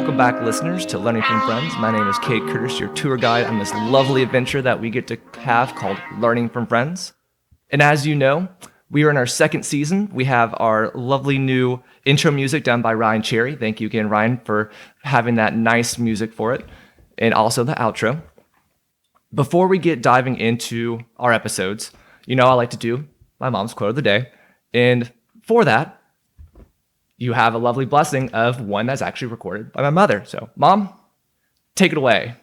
Welcome back, listeners, to Learning from Friends. My name is Cade Curtis, your tour guide on this lovely adventure that we get to have called Learning from Friends. And as you know, we are in our second season. We have our lovely new intro music done by Ryan Cherry. Thank you again, Ryan, for having that nice music for it, and also the outro. Before we get diving into our episodes, you know I like to do my mom's quote of the day. And for that, you have a lovely blessing of one that's actually recorded by my mother. So, Mom, take it away.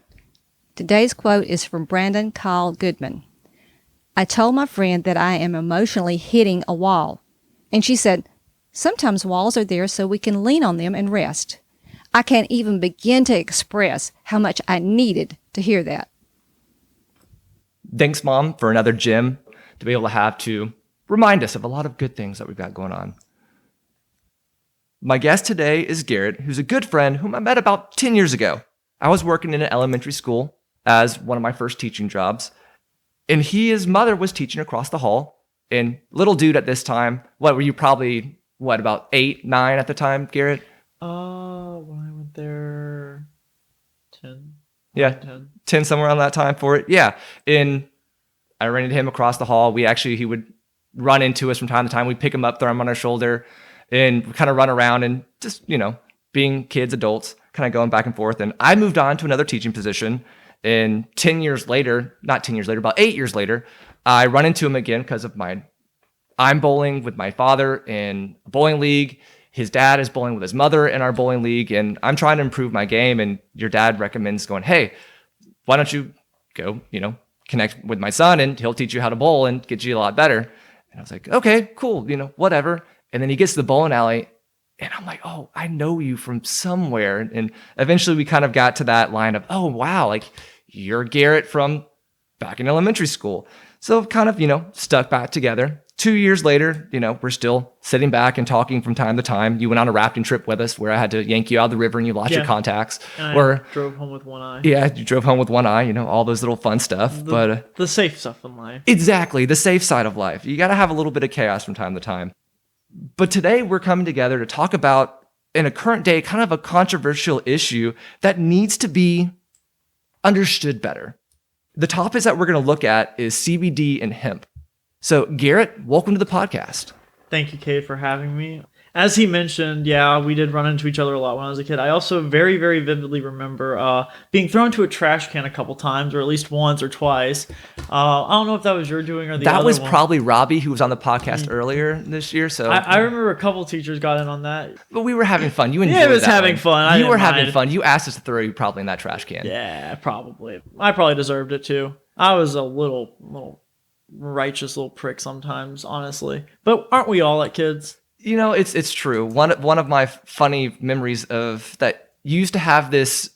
Today's quote is from Brandon Kyle Goodman. I told my friend that I am emotionally hitting a wall. And she said, sometimes walls are there so we can lean on them and rest. I can't even begin to express how much I needed to hear that. Thanks, Mom, for another gem to be able to have to remind us of a lot of good things that we've got going on. My guest today is Garrett, who's a good friend whom I met about 10 years ago. I was working in an elementary school as one of my first teaching jobs, and his mother was teaching across the hall. And little dude at this time, what were you probably, about 8, 9 at the time, Garrett? When I went there, 10. Yeah, 10 somewhere around that time for it. Yeah, and I ran into him across the hall. He would run into us from time to time. We'd pick him up, throw him on our shoulder, and kind of run around and just, being kids, adults, kind of going back and forth. And I moved on to another teaching position. And about 8 years later, I run into him again because of I'm bowling with my father in a bowling league. His dad is bowling with his mother in our bowling league. And I'm trying to improve my game. And your dad recommends going, hey, why don't you go, connect with my son and he'll teach you how to bowl and get you a lot better. And I was like, okay, cool, whatever. And then he gets to the bowling alley, and I'm like, oh, I know you from somewhere. And eventually we kind of got to that line of, oh, wow, like you're Garrett from back in elementary school. So kind of, stuck back together. 2 years later, we're still sitting back and talking from time to time. You went on a rafting trip with us where I had to yank you out of the river and you lost your contacts. And I drove home with one eye. Yeah, you drove home with one eye, all those little fun stuff. But the safe stuff in life. Exactly, the safe side of life. You got to have a little bit of chaos from time to time. But today we're coming together to talk about, in a current day, kind of a controversial issue that needs to be understood better. The topics that we're going to look at is CBD and hemp. So Garrett, welcome to the podcast. Thank you, Cade, for having me. As he mentioned, we did run into each other a lot when I was a kid. I also very, very vividly remember being thrown to a trash can a couple times, or at least once or twice. I don't know if that was your doing or the other one. That was probably Robbie, who was on the podcast earlier this year. So I remember a couple teachers got in on that. But we were having fun. You enjoyed it. Yeah, it was having fun. You were having fun. You asked us to throw you probably in that trash can. Yeah, probably. I probably deserved it too. I was a little righteous little prick sometimes, honestly. But aren't we all like kids? It's true. One of my funny memories of that, you used to have this,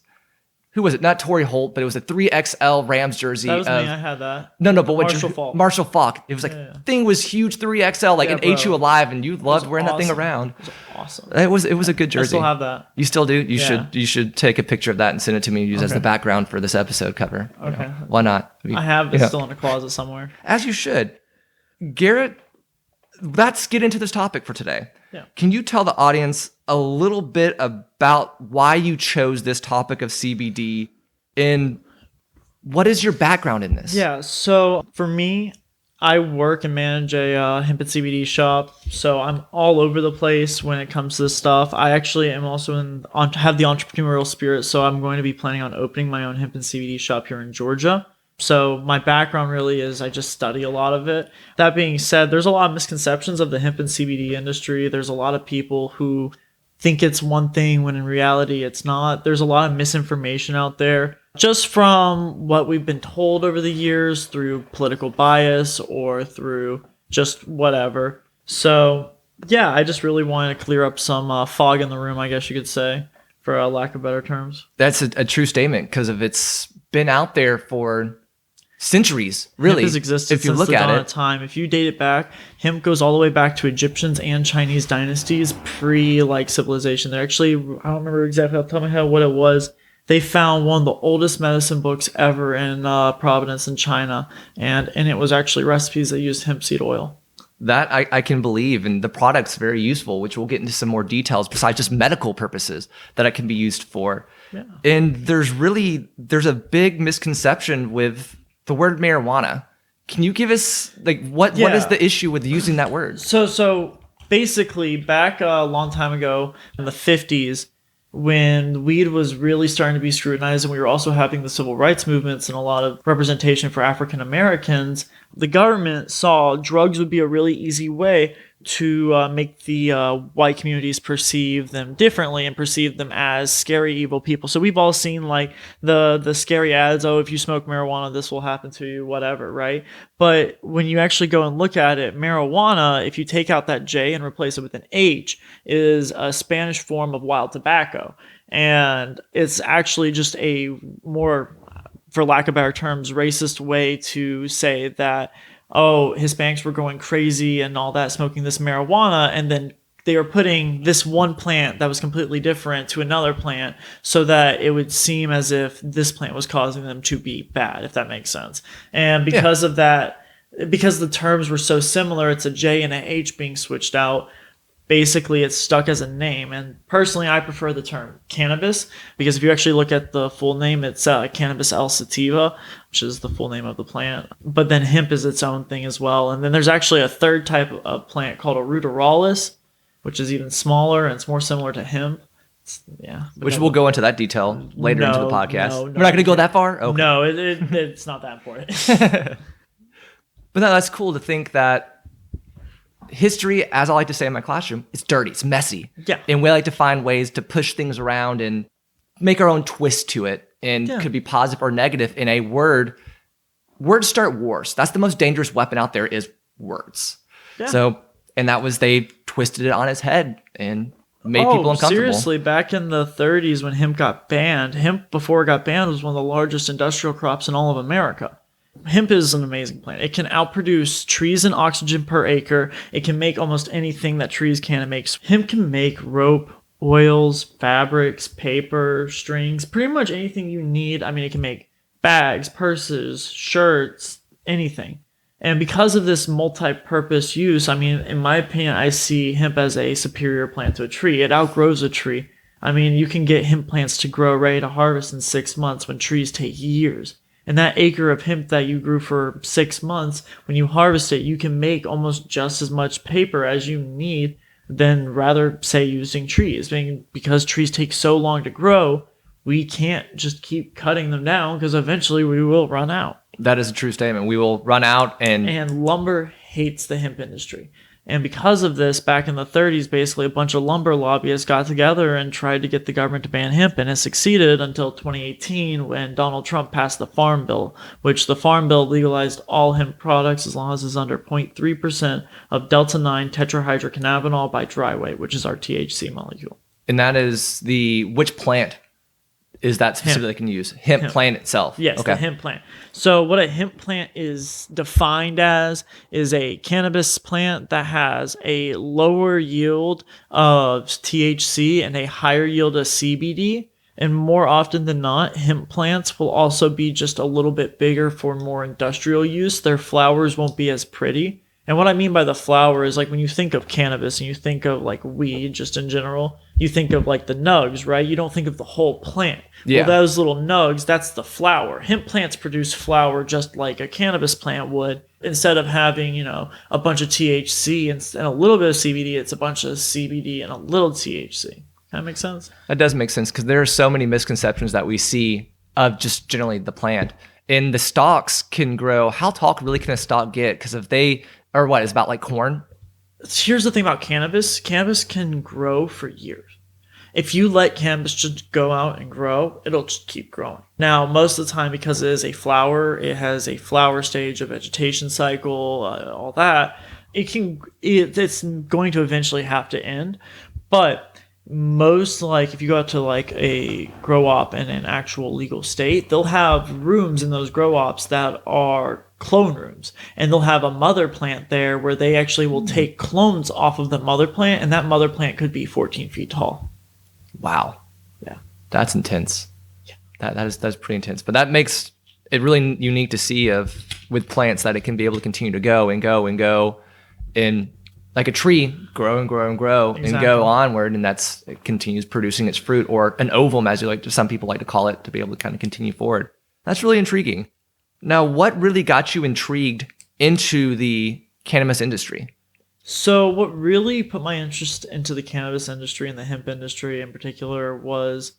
who was it? Not Torrey Holt, but it was a 3XL Rams jersey. That was me. I had that. No, but Marshall Faulk. Marshall Faulk. It was thing was huge, 3XL, it ate you alive, and you loved wearing that thing around. It was awesome. It was a good jersey. I still have that. You still do? You should take a picture of that and send it to me and use as the background for this episode cover. Okay. Why not? I have it still in a closet somewhere. As you should. Garrett, let's get into this topic for today. Yeah. Can you tell the audience a little bit about why you chose this topic of CBD and what is your background in this? Yeah, so for me, I work and manage a hemp and CBD shop, so I'm all over the place when it comes to this stuff. I actually am also have the entrepreneurial spirit, so I'm going to be planning on opening my own hemp and CBD shop here in Georgia. So my background really is I just study a lot of it. That being said, there's a lot of misconceptions of the hemp and CBD industry. There's a lot of people who think it's one thing when in reality it's not. There's a lot of misinformation out there just from what we've been told over the years through political bias or through just whatever. So yeah, I just really wanted to clear up some fog in the room, I guess you could say, for a lack of better terms. That's a true statement because it's been out there for centuries, really. Hemp has existed if you since look the at dawn it. of time. If you date it back, hemp goes all the way back to Egyptians and Chinese dynasties civilization. They're actually, I don't remember exactly off the top of my head what it was. They found one of the oldest medicine books ever in Providence in China, and it was actually recipes that used hemp seed oil. That I can believe, and the product's very useful, which we'll get into some more details besides just medical purposes that it can be used for. Yeah. And there's a big misconception with the word marijuana. Can you give us like what is the issue with using that word? So basically, back a long time ago in the 50s, when weed was really starting to be scrutinized and we were also having the civil rights movements and a lot of representation for African Americans, the government saw drugs would be a really easy way to make the white communities perceive them differently and perceive them as scary, evil people. So we've all seen like the scary ads, oh, if you smoke marijuana, this will happen to you, whatever, right? But when you actually go and look at it, marijuana, if you take out that J and replace it with an H, is a Spanish form of wild tobacco. And it's actually just a more, for lack of better terms, racist way to say that, oh, Hispanics were going crazy and all that, smoking this marijuana, and then they were putting this one plant that was completely different to another plant so that it would seem as if this plant was causing them to be bad, if that makes sense. And because of that, because the terms were so similar, it's a J and a H being switched out. Basically, it's stuck as a name. And personally, I prefer the term cannabis because if you actually look at the full name, it's Cannabis L sativa, which is the full name of the plant. But then hemp is its own thing as well. And then there's actually a third type of plant called a ruderalis, which is even smaller and it's more similar to hemp. Which we'll go into that detail later into the podcast. We're not going to go that far? Okay. No, it's not that important. But no, that's cool to think that history, as I like to say in my classroom, it's dirty, it's messy. Yeah. And we like to find ways to push things around and make our own twist to it. And could be positive or negative in a word. Words start wars. That's the most dangerous weapon out there is words. Yeah. So, and that was, they twisted it on its head and made people uncomfortable. Seriously, back in the 30s when hemp got banned, hemp before it got banned was one of the largest industrial crops in all of America. Hemp is an amazing plant. It can outproduce trees in oxygen per acre. It can make almost anything that trees can make. Hemp can make rope, oils, fabrics, paper, strings, pretty much anything you need. I mean, it can make bags, purses, shirts, anything. And because of this multi-purpose use, I mean, in my opinion, I see hemp as a superior plant to a tree. It outgrows a tree. I mean, you can get hemp plants to grow ready to harvest in 6 months when trees take years. And that acre of hemp that you grew for 6 months, when you harvest it, you can make almost just as much paper as you need than rather, say, using trees. I mean, because trees take so long to grow, we can't just keep cutting them down because eventually we will run out. That is a true statement. We will run out And lumber hates the hemp industry. And because of this, back in the 30s, basically a bunch of lumber lobbyists got together and tried to get the government to ban hemp, and it succeeded until 2018 when Donald Trump passed the Farm Bill, which the Farm Bill legalized all hemp products as long as it's under 0.3% of delta-9 tetrahydrocannabinol by dry weight, which is our THC molecule. And that is which plant is that specifically can use? Hemp plant itself? Yes, okay. The hemp plant. So what a hemp plant is defined as is a cannabis plant that has a lower yield of THC and a higher yield of CBD. And more often than not, hemp plants will also be just a little bit bigger for more industrial use. Their flowers won't be as pretty. And what I mean by the flower is like when you think of cannabis and you think of like weed just in general, you think of like the nugs, right? You don't think of the whole plant. Yeah. Well, those little nugs, that's the flower. Hemp plants produce flower just like a cannabis plant would. Instead of having, a bunch of THC and a little bit of CBD, it's a bunch of CBD and a little THC. That makes sense? That does make sense because there are so many misconceptions that we see of just generally the plant. And the stalks can grow. How tall really can a stalk get? Because if they... Or what, is about like corn? Here's the thing about cannabis. Cannabis can grow for years. If you let cannabis just go out and grow, it'll just keep growing. Now, most of the time, because it is a flower, it has a flower stage, a vegetation cycle, all that. It's going to eventually have to end. But most, like, if you go out to like a grow op in an actual legal state, they'll have rooms in those grow ops that are clone rooms, and they'll have a mother plant there where they actually will take clones off of the mother plant, and that mother plant could be 14 feet tall. Wow. Yeah. That's intense. Yeah. That's pretty intense. But that makes it really unique to see with plants that it can be able to continue to go and go and go in like a tree, grow and grow and grow and go onward, and it continues producing its fruit, or an ovum, as some people like to call it, to be able to kind of continue forward. That's really intriguing. Now, what really got you intrigued into the cannabis industry? So what really put my interest into the cannabis industry and the hemp industry in particular was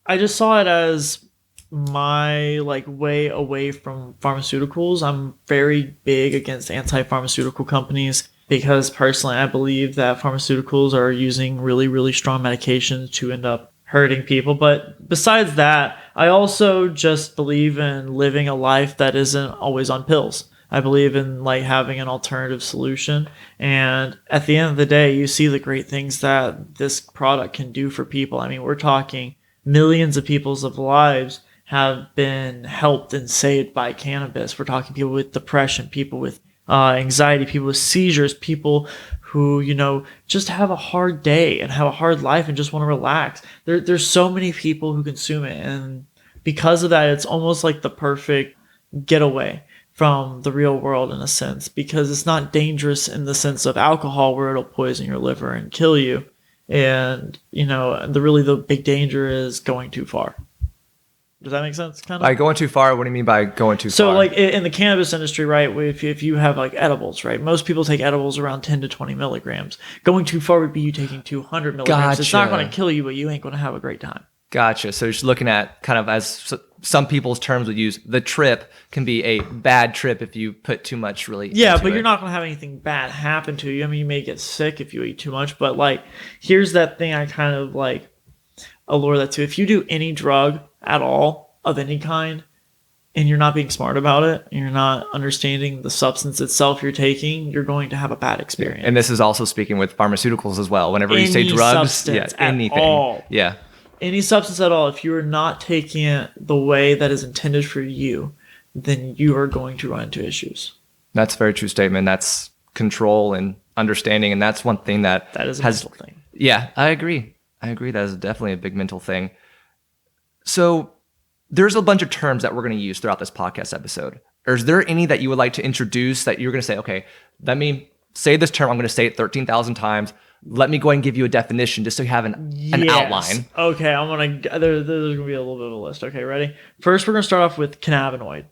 I just saw it as my way away from pharmaceuticals. I'm very big against anti-pharmaceutical companies because personally I believe that pharmaceuticals are using really, really strong medications to end up hurting people. But besides that, I also just believe in living a life that isn't always on pills. I believe in having an alternative solution. And at the end of the day, you see the great things that this product can do for people. I mean, we're talking millions of people's lives have been helped and saved by cannabis. We're talking people with depression, people with anxiety, people with seizures, people who, just have a hard day and have a hard life and just want to relax. There's so many people who consume it. And because of that, it's almost like the perfect getaway from the real world in a sense, because it's not dangerous in the sense of alcohol where it'll poison your liver and kill you. And, the big danger is going too far. Does that make sense? Kind of. By going too far, what do you mean by going too far? So, in the cannabis industry, right? If you have edibles, right? Most people take edibles around 10 to 20 milligrams. Going too far would be you taking 200 milligrams. Gotcha. It's not going to kill you, but you ain't going to have a great time. Gotcha. So just looking at kind of as some people's terms would use, the trip can be a bad trip if you put too much really. Yeah, but you're not going to have anything bad happen to you. I mean, you may get sick if you eat too much, but here's that thing I kind of allure that to. If you do any drug at all of any kind and you're not being smart about it and you're not understanding the substance itself you're taking, you're going to have a bad experience. And this is also speaking with pharmaceuticals as well. Whenever you say drugs, anything. All. Yeah. Any substance at all, if you are not taking it the way that is intended for you, then you are going to run into issues. That's a very true statement. That's control and understanding. And that's one thing that is a mental thing. Yeah, I agree. That is definitely a big mental thing. So there's a bunch of terms that we're going to use throughout this podcast episode. Is there any that you would like to introduce that you're going to say, okay, let me say this term. I'm going to say it 13,000 times. Let me go ahead and give you a definition just so you have an outline. Okay, there's going to be a little bit of a list. Okay, ready? First, we're going to start off with cannabinoid.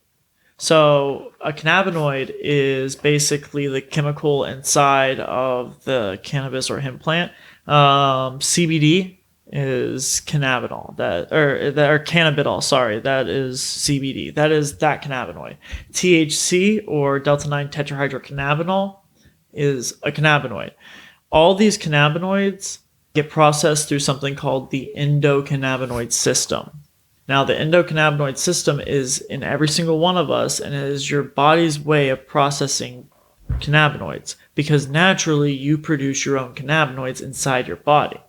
So a cannabinoid is basically the chemical inside of the cannabis or hemp plant. CBD is cannabinol, or cannabidiol, sorry, that is CBD. That is that cannabinoid. THC or delta-9 tetrahydrocannabinol is a cannabinoid. All these cannabinoids get processed through something called the endocannabinoid system. Now, the endocannabinoid system is in every single one of us, and it is your body's way of processing cannabinoids, because naturally you produce your own cannabinoids inside your body.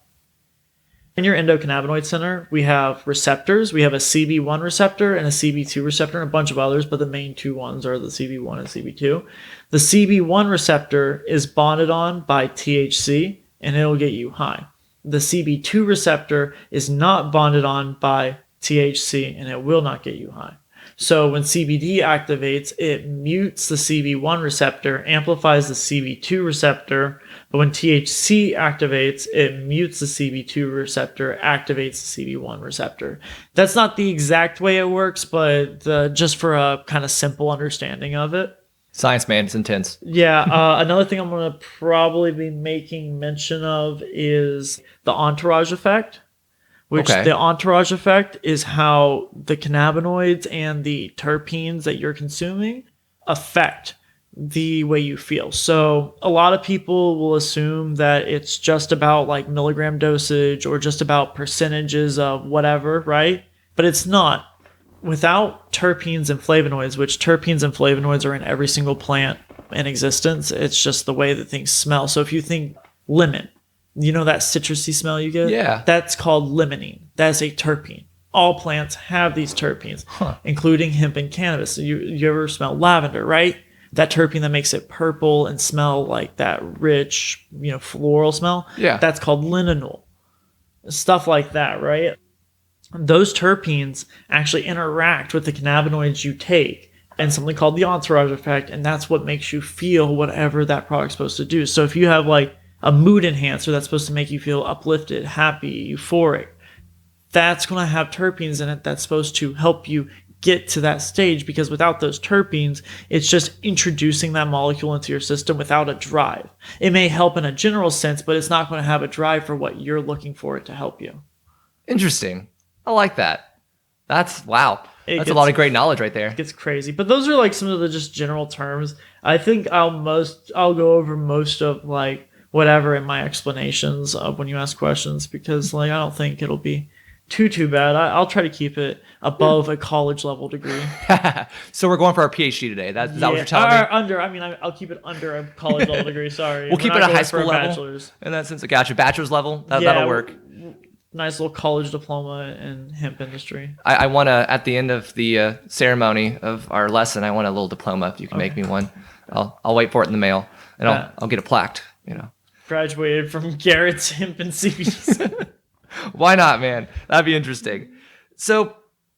In your endocannabinoid center, we have receptors. We have a CB1 receptor and a CB2 receptor and a bunch of others, but the main two ones are the CB1 and CB2. The CB1 receptor is bonded on by THC, and it'll get you high. The CB2 receptor is not bonded on by THC, and it will not get you high. So when CBD activates, it mutes the CB1 receptor, amplifies the CB2 receptor, but when THC activates, it mutes the CB2 receptor, activates the CB1 receptor. That's not the exact way it works, but just for a kind of simple understanding of it. Science, man, it's intense. Yeah, another thing I'm going to probably be making mention of is the entourage effect. The entourage effect is how the cannabinoids and the terpenes that you're consuming affect the way you feel. So a lot of people will assume that it's just about milligram dosage or just about percentages of whatever, right? But it's not. Without terpenes and flavonoids, which terpenes and flavonoids are in every single plant in existence, it's just the way that things smell. So if you think lemon, you know that citrusy smell you get? Yeah. That's called limonene. That's a terpene. All plants have these terpenes, including hemp and cannabis. You ever smell lavender, right? That terpene that makes it purple and smell like that rich, floral smell. Yeah. That's called linalool. Stuff like that, right? Those terpenes actually interact with the cannabinoids you take and something called the entourage effect, and that's what makes you feel whatever that product's supposed to do. So if you have like a mood enhancer that's supposed to make you feel uplifted, happy, euphoric, that's going to have terpenes in it that's supposed to help you get to that stage, because without those terpenes, it's just introducing that molecule into your system without a drive. It may help in a general sense, but it's not going to have a drive for what you're looking for it to help you. Interesting. I like that. Wow. That's a lot of great knowledge right there. It gets crazy. But those are like some of the just general terms. I think I'll go over most of like whatever in my explanations of when you ask questions, because like I don't think it'll be too bad. I'll try to keep it above a college level degree. So we're going for our PhD today. Is that what you're telling me? I'll keep it under a college level degree. Sorry. We'll keep it at high school level. Bachelor's. In that sense, I got you. Bachelor's level. That'll work. Nice little college diploma in hemp industry. I want to, at the end of the ceremony of our lesson, I want a little diploma. If you can make me one, I'll wait for it in the mail, and I'll get it plaqued. Graduated from Garrett's Hemp and CBD. Why not, man? That'd be interesting. So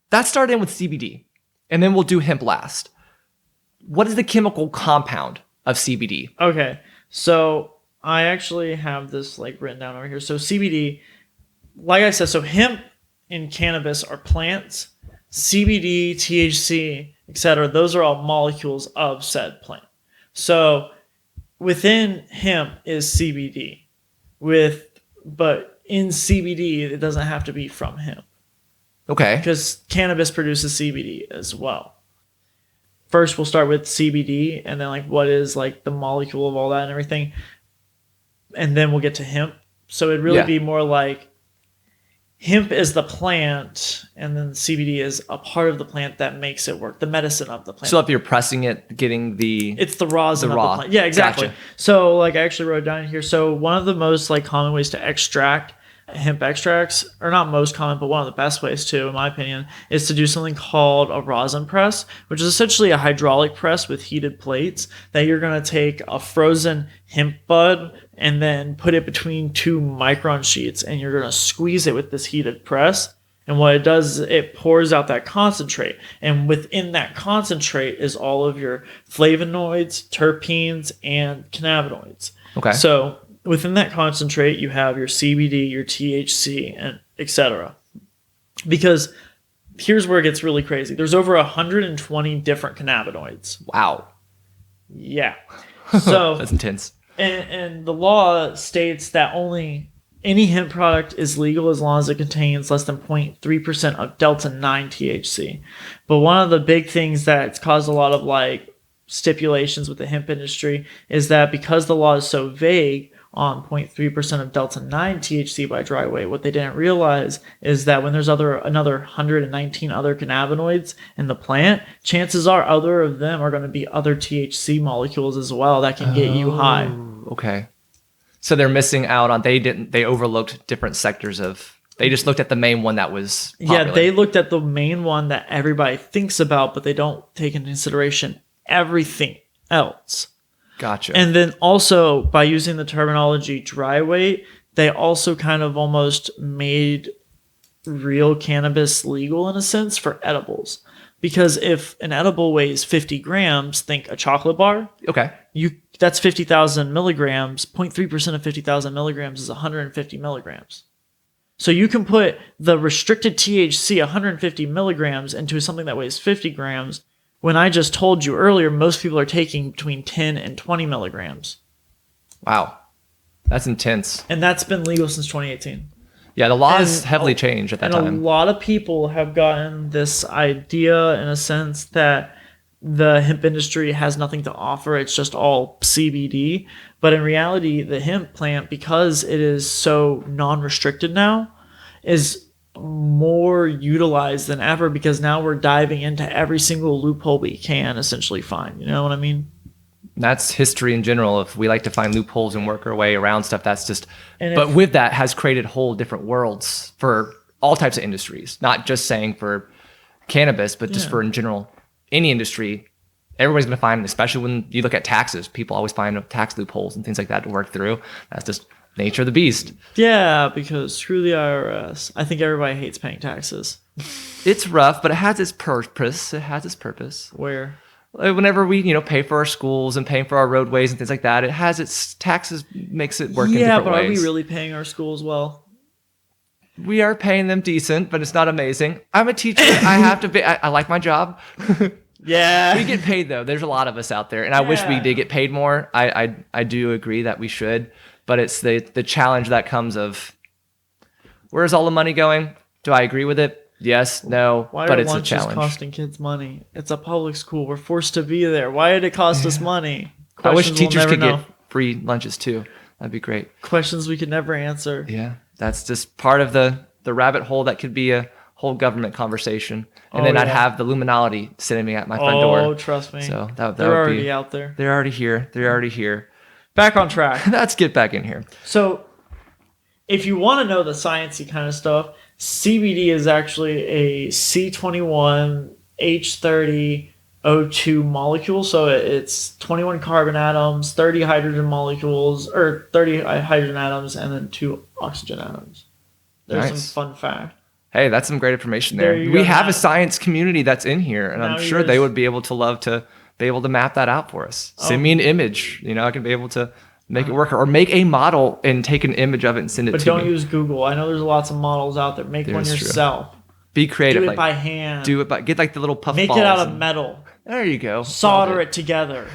that started in with CBD, and then we'll do hemp last. What is the chemical compound of CBD? Okay, so I actually have this like written down over here. So CBD, like I said, so hemp and cannabis are plants. CBD, THC, etc. Those are all molecules of said plant. So within hemp is CBD, but in CBD it doesn't have to be from hemp. Okay. Because cannabis produces CBD as well. First, we'll start with CBD, and then like what is like the molecule of all that and everything, and then we'll get to hemp. So it'd really be more like hemp is the plant, and then CBD is a part of the plant that makes it work, the medicine of the plant. So if you're pressing it, it's the rosin of the plant. Yeah, exactly. Gotcha. So like I actually wrote down here. So one of the most like common ways to extract hemp extracts, or not most common, but one of the best ways too, in my opinion, is to do something called a rosin press, which is essentially a hydraulic press with heated plates that you're going to take a frozen hemp bud and then put it between 2 micron sheets, and you're going to squeeze it with this heated press. And what it does is it pours out that concentrate, and within that concentrate is all of your flavonoids, terpenes, and cannabinoids. Okay. So within that concentrate, you have your CBD, your THC, and etc. Because here's where it gets really crazy. There's over 120 different cannabinoids. Wow. Yeah. So that's intense. And the law states that only any hemp product is legal as long as it contains less than 0.3% of delta-9 THC. But one of the big things that's caused a lot of like stipulations with the hemp industry is that because the law is so vague on 0.3% of delta-9 THC by dry weight, what they didn't realize is that when there's another 119 other cannabinoids in the plant, chances are other of them are going to be other THC molecules as well that can get you high. Okay. So they're missing out on, they overlooked different sectors they just looked at the main one that was popular. Yeah, they looked at the main one that everybody thinks about, but they don't take into consideration everything else. Gotcha. And then also, by using the terminology dry weight, they also kind of almost made real cannabis legal in a sense for edibles. Because if an edible weighs 50 grams, think a chocolate bar. Okay. That's 50,000 milligrams. 0.3% of 50,000 milligrams is 150 milligrams. So you can put the restricted THC 150 milligrams into something that weighs 50 grams, when I just told you earlier, most people are taking between 10 and 20 milligrams. Wow. That's intense. And that's been legal since 2018. Yeah, the laws heavily changed at that time. And a lot of people have gotten this idea in a sense that the hemp industry has nothing to offer. It's just all CBD. But in reality, the hemp plant, because it is so non-restricted now, is more utilized than ever, because now we're diving into every single loophole we can essentially find. You know what I mean? That's history in general. If we like to find loopholes and work our way around stuff, that's just, but with that has created whole different worlds for all types of industries, not just saying for cannabis, but just for in general, any industry. Everybody's going to find, especially when you look at taxes, people always find tax loopholes and things like that to work through. That's just nature of the beast. Yeah, because screw the IRS. I think everybody hates paying taxes. It's rough, but it has its purpose. It has its purpose. Where? whenever we, pay for our schools and paying for our roadways and things like that, it has its taxes, makes it work in different but ways. are we really paying our schools well? We are paying them decent, but it's not amazing. I'm a teacher. I have to be, I like my job. Yeah. We get paid though. There's a lot of us out there, and I wish we did get paid more. I do agree that we should, but it's the challenge that comes of where's all the money going? Do I agree with it? Yes, no, Why but are it's a lunches challenge. costing kids money? It's a public school. We're forced to be there. Why did it cost us money? I wish Questions we'll teachers never could know. get free lunches too. That'd be great. Questions we could never answer. Yeah, that's just part of the rabbit hole that could be a whole government conversation, and then I'd have the Illuminati sitting at my front door. Oh, trust me. So that They're would already be, out there. They're already here. They're already here. Back on track. Let's get back in here. So, if you want to know the sciencey kind of stuff, CBD is actually a C21H30O2 molecule. So it's 21 carbon atoms, 30 hydrogen molecules, or 30 hydrogen atoms, and then 2 oxygen atoms. There's Nice. some fun fact. Hey, that's some great information there. There you We go, have Matt. a science community that's in here, and Now I'm you sure guys- they would be able to love to be able to map that out for us. Send me an image. I can be able to make it work, or make a model and take an image of it and send it But to don't me. use Google. I know there's lots of models out there. Make one There's true. yourself. Be creative. Do it like, by hand. do it by get like the little puff Make balls. it out of and- metal. There you go. Solder Love it together.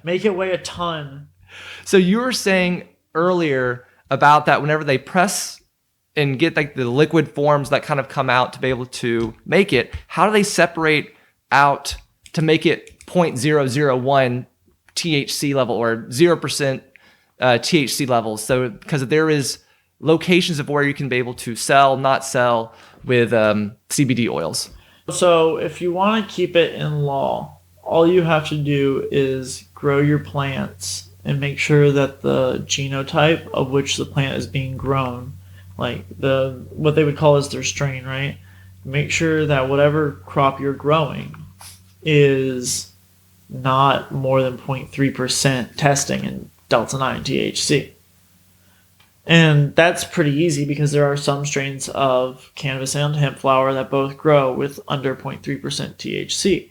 Make it weigh a ton. So you were saying earlier about that whenever they press and get like the liquid forms that kind of come out to be able to make it, how do they separate out to make it 0.001 THC level or 0% THC levels? So because there is locations of where you can be able to sell, not sell with CBD oils. So if you want to keep it in law, all you have to do is grow your plants and make sure that the genotype of which the plant is being grown, like what they would call as their strain, right? Make sure that whatever crop you're growing is not more than 0.3% testing in delta 9 THC. And that's pretty easy because there are some strains of cannabis and hemp flower that both grow with under 0.3% THC.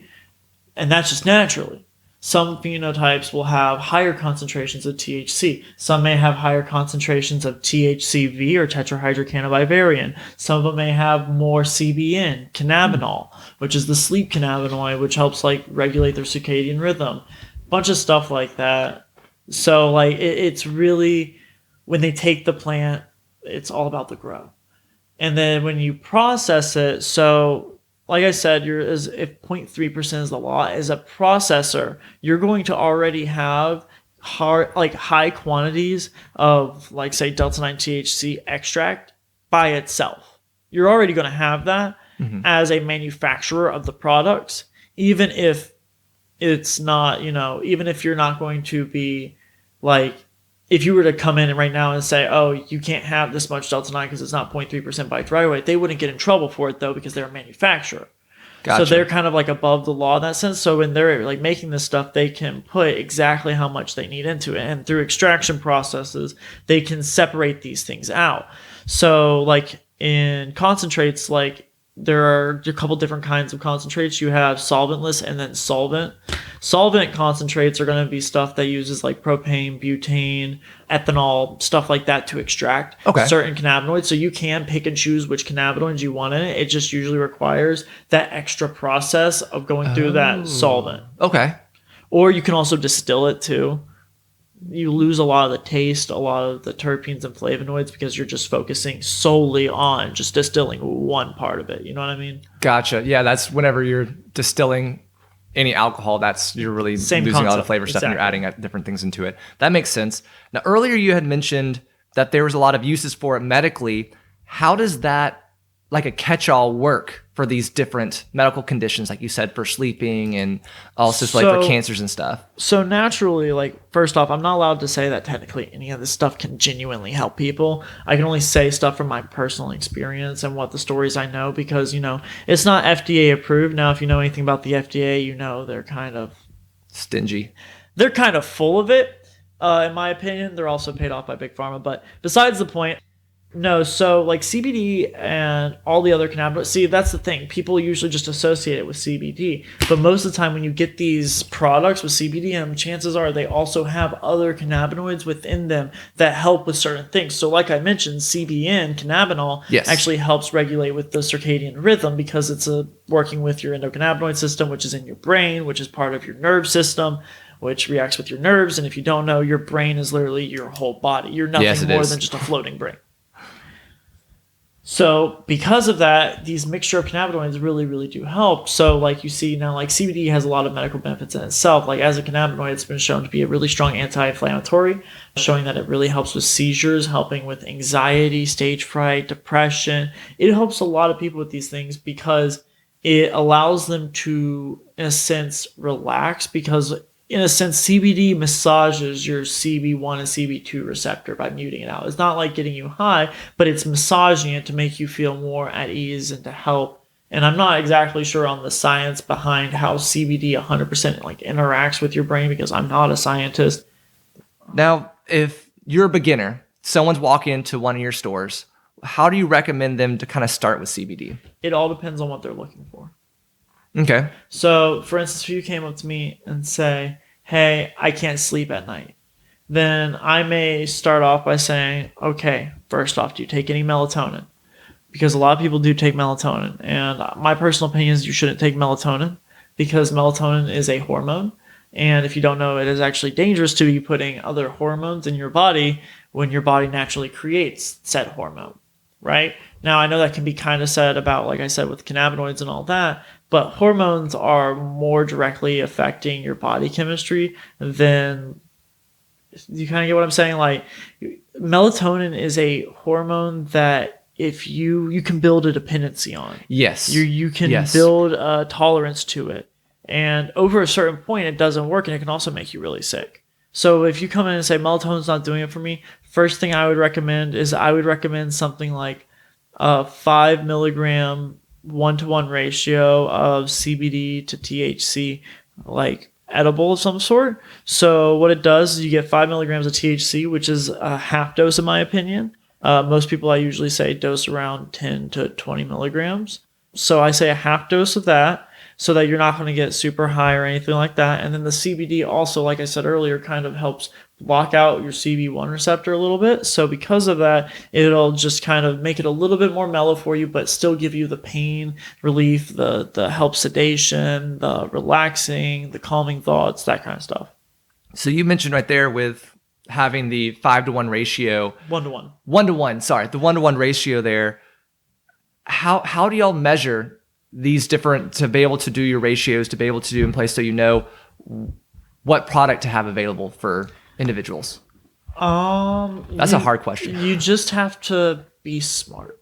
And that's just naturally. Some phenotypes will have higher concentrations of THC. Some may have higher concentrations of THCV or tetrahydrocannabivarian. Some of them may have more CBN, cannabinol, which is the sleep cannabinoid, which helps like regulate their circadian rhythm. Bunch of stuff like that. So like it's really, when they take the plant, it's all about the grow. And then when you process it, so like I said, if 0.3% is the law, as a processor, you're going to already have high quantities of, like, say, delta 9 THC extract by itself. You're already going to have that as a manufacturer of the products, even if it's not, even if you're not going to be like, if you were to come in right now and say, oh, you can't have this much delta 9 because it's not 0.3% by dry weight, they wouldn't get in trouble for it though because they're a manufacturer. Gotcha. So they're kind of like above the law in that sense. So when they're like making this stuff, they can put exactly how much they need into it. And through extraction processes, they can separate these things out. So like in concentrates, like there are a couple different kinds of concentrates. You have solventless and then solvent. Solvent concentrates are going to be stuff that uses like propane, butane, ethanol, stuff like that to extract certain cannabinoids. So you can pick and choose which cannabinoids you want in it. It just usually requires that extra process of going through that solvent. Okay. Or you can also distill it too. You lose a lot of the taste, a lot of the terpenes and flavonoids because you're just focusing solely on just distilling one part of it. You know what I mean? Gotcha. Yeah, that's whenever you're distilling any alcohol, you're really Same losing all the concept. flavor stuff and you're Exactly. adding different things into it. That makes sense. Now, earlier you had mentioned that there was a lot of uses for it medically. How does that, like a catch-all, work for these different medical conditions, like you said, for sleeping and also like for cancers and stuff? So naturally, like, first off, I'm not allowed to say that technically any of this stuff can genuinely help people. I can only say stuff from my personal experience and what the stories I know because, it's not FDA approved. Now, if you know anything about the FDA, they're kind of Stingy. They're kind of full of it, in my opinion. They're also paid off by Big Pharma. But besides the point, No, so like CBD and all the other cannabinoids. See, that's the thing. People usually just associate it with CBD, but most of the time when you get these products with CBD in them, chances are they also have other cannabinoids within them that help with certain things. So, like I mentioned, CBN, cannabinol, Yes. actually helps regulate with the circadian rhythm because it's working with your endocannabinoid system, which is in your brain, which is part of your nerve system, which reacts with your nerves. And if you don't know, your brain is literally your whole body. You're nothing Yes, it more is. than just a floating brain. So because of that, these mixture of cannabinoids really, really do help. So like you see now, like CBD has a lot of medical benefits in itself. Like as a cannabinoid, it's been shown to be a really strong anti-inflammatory, showing that it really helps with seizures, helping with anxiety, stage fright, depression. It helps a lot of people with these things because it allows them to, in a sense, relax because in a sense, CBD massages your CB1 and CB2 receptor by muting it out. It's not like getting you high, but it's massaging it to make you feel more at ease and to help. And I'm not exactly sure on the science behind how CBD 100% like interacts with your brain because I'm not a scientist. Now, if you're a beginner, someone's walking into one of your stores, how do you recommend them to kind of start with CBD? It all depends on what they're looking for. Okay. So, for instance, if you came up to me and say, hey, I can't sleep at night, then I may start off by saying, okay, first off, do you take any melatonin? Because a lot of people do take melatonin. And my personal opinion is you shouldn't take melatonin because melatonin is a hormone. And if you don't know, it is actually dangerous to be putting other hormones in your body when your body naturally creates said hormone, right? Now, I know that can be kind of said about, like I said, with cannabinoids and all that, but hormones are more directly affecting your body chemistry than, you kind of get what I'm saying? Like, melatonin is a hormone that if you can build a dependency on. Yes. You can Yes. build a tolerance to it. And over a certain point, it doesn't work, and it can also make you really sick. So if you come in and say, melatonin's not doing it for me, first thing I would recommend is something like a 5 milligram 1-to-1 ratio of CBD to THC, like edible of some sort. So what it does is you get 5 milligrams of THC, which is a half dose in my opinion. Most people I usually say dose around 10 to 20 milligrams. So I say a half dose of that so that you're not going to get super high or anything like that. And then the CBD also, like I said earlier, kind of helps block out your CB1 receptor a little bit. So because of that, it'll just kind of make it a little bit more mellow for you, but still give you the pain relief, the help sedation, the relaxing, the calming thoughts, that kind of stuff. So you mentioned right there with having the 5-to-1 ratio. 1-to-1. 1-to-1, sorry. The 1-to-1 ratio there. How do y'all measure these different, to be able to do your ratios, to be able to do in place so you know what product to have available for individuals? That's a hard question. You just have to be smart.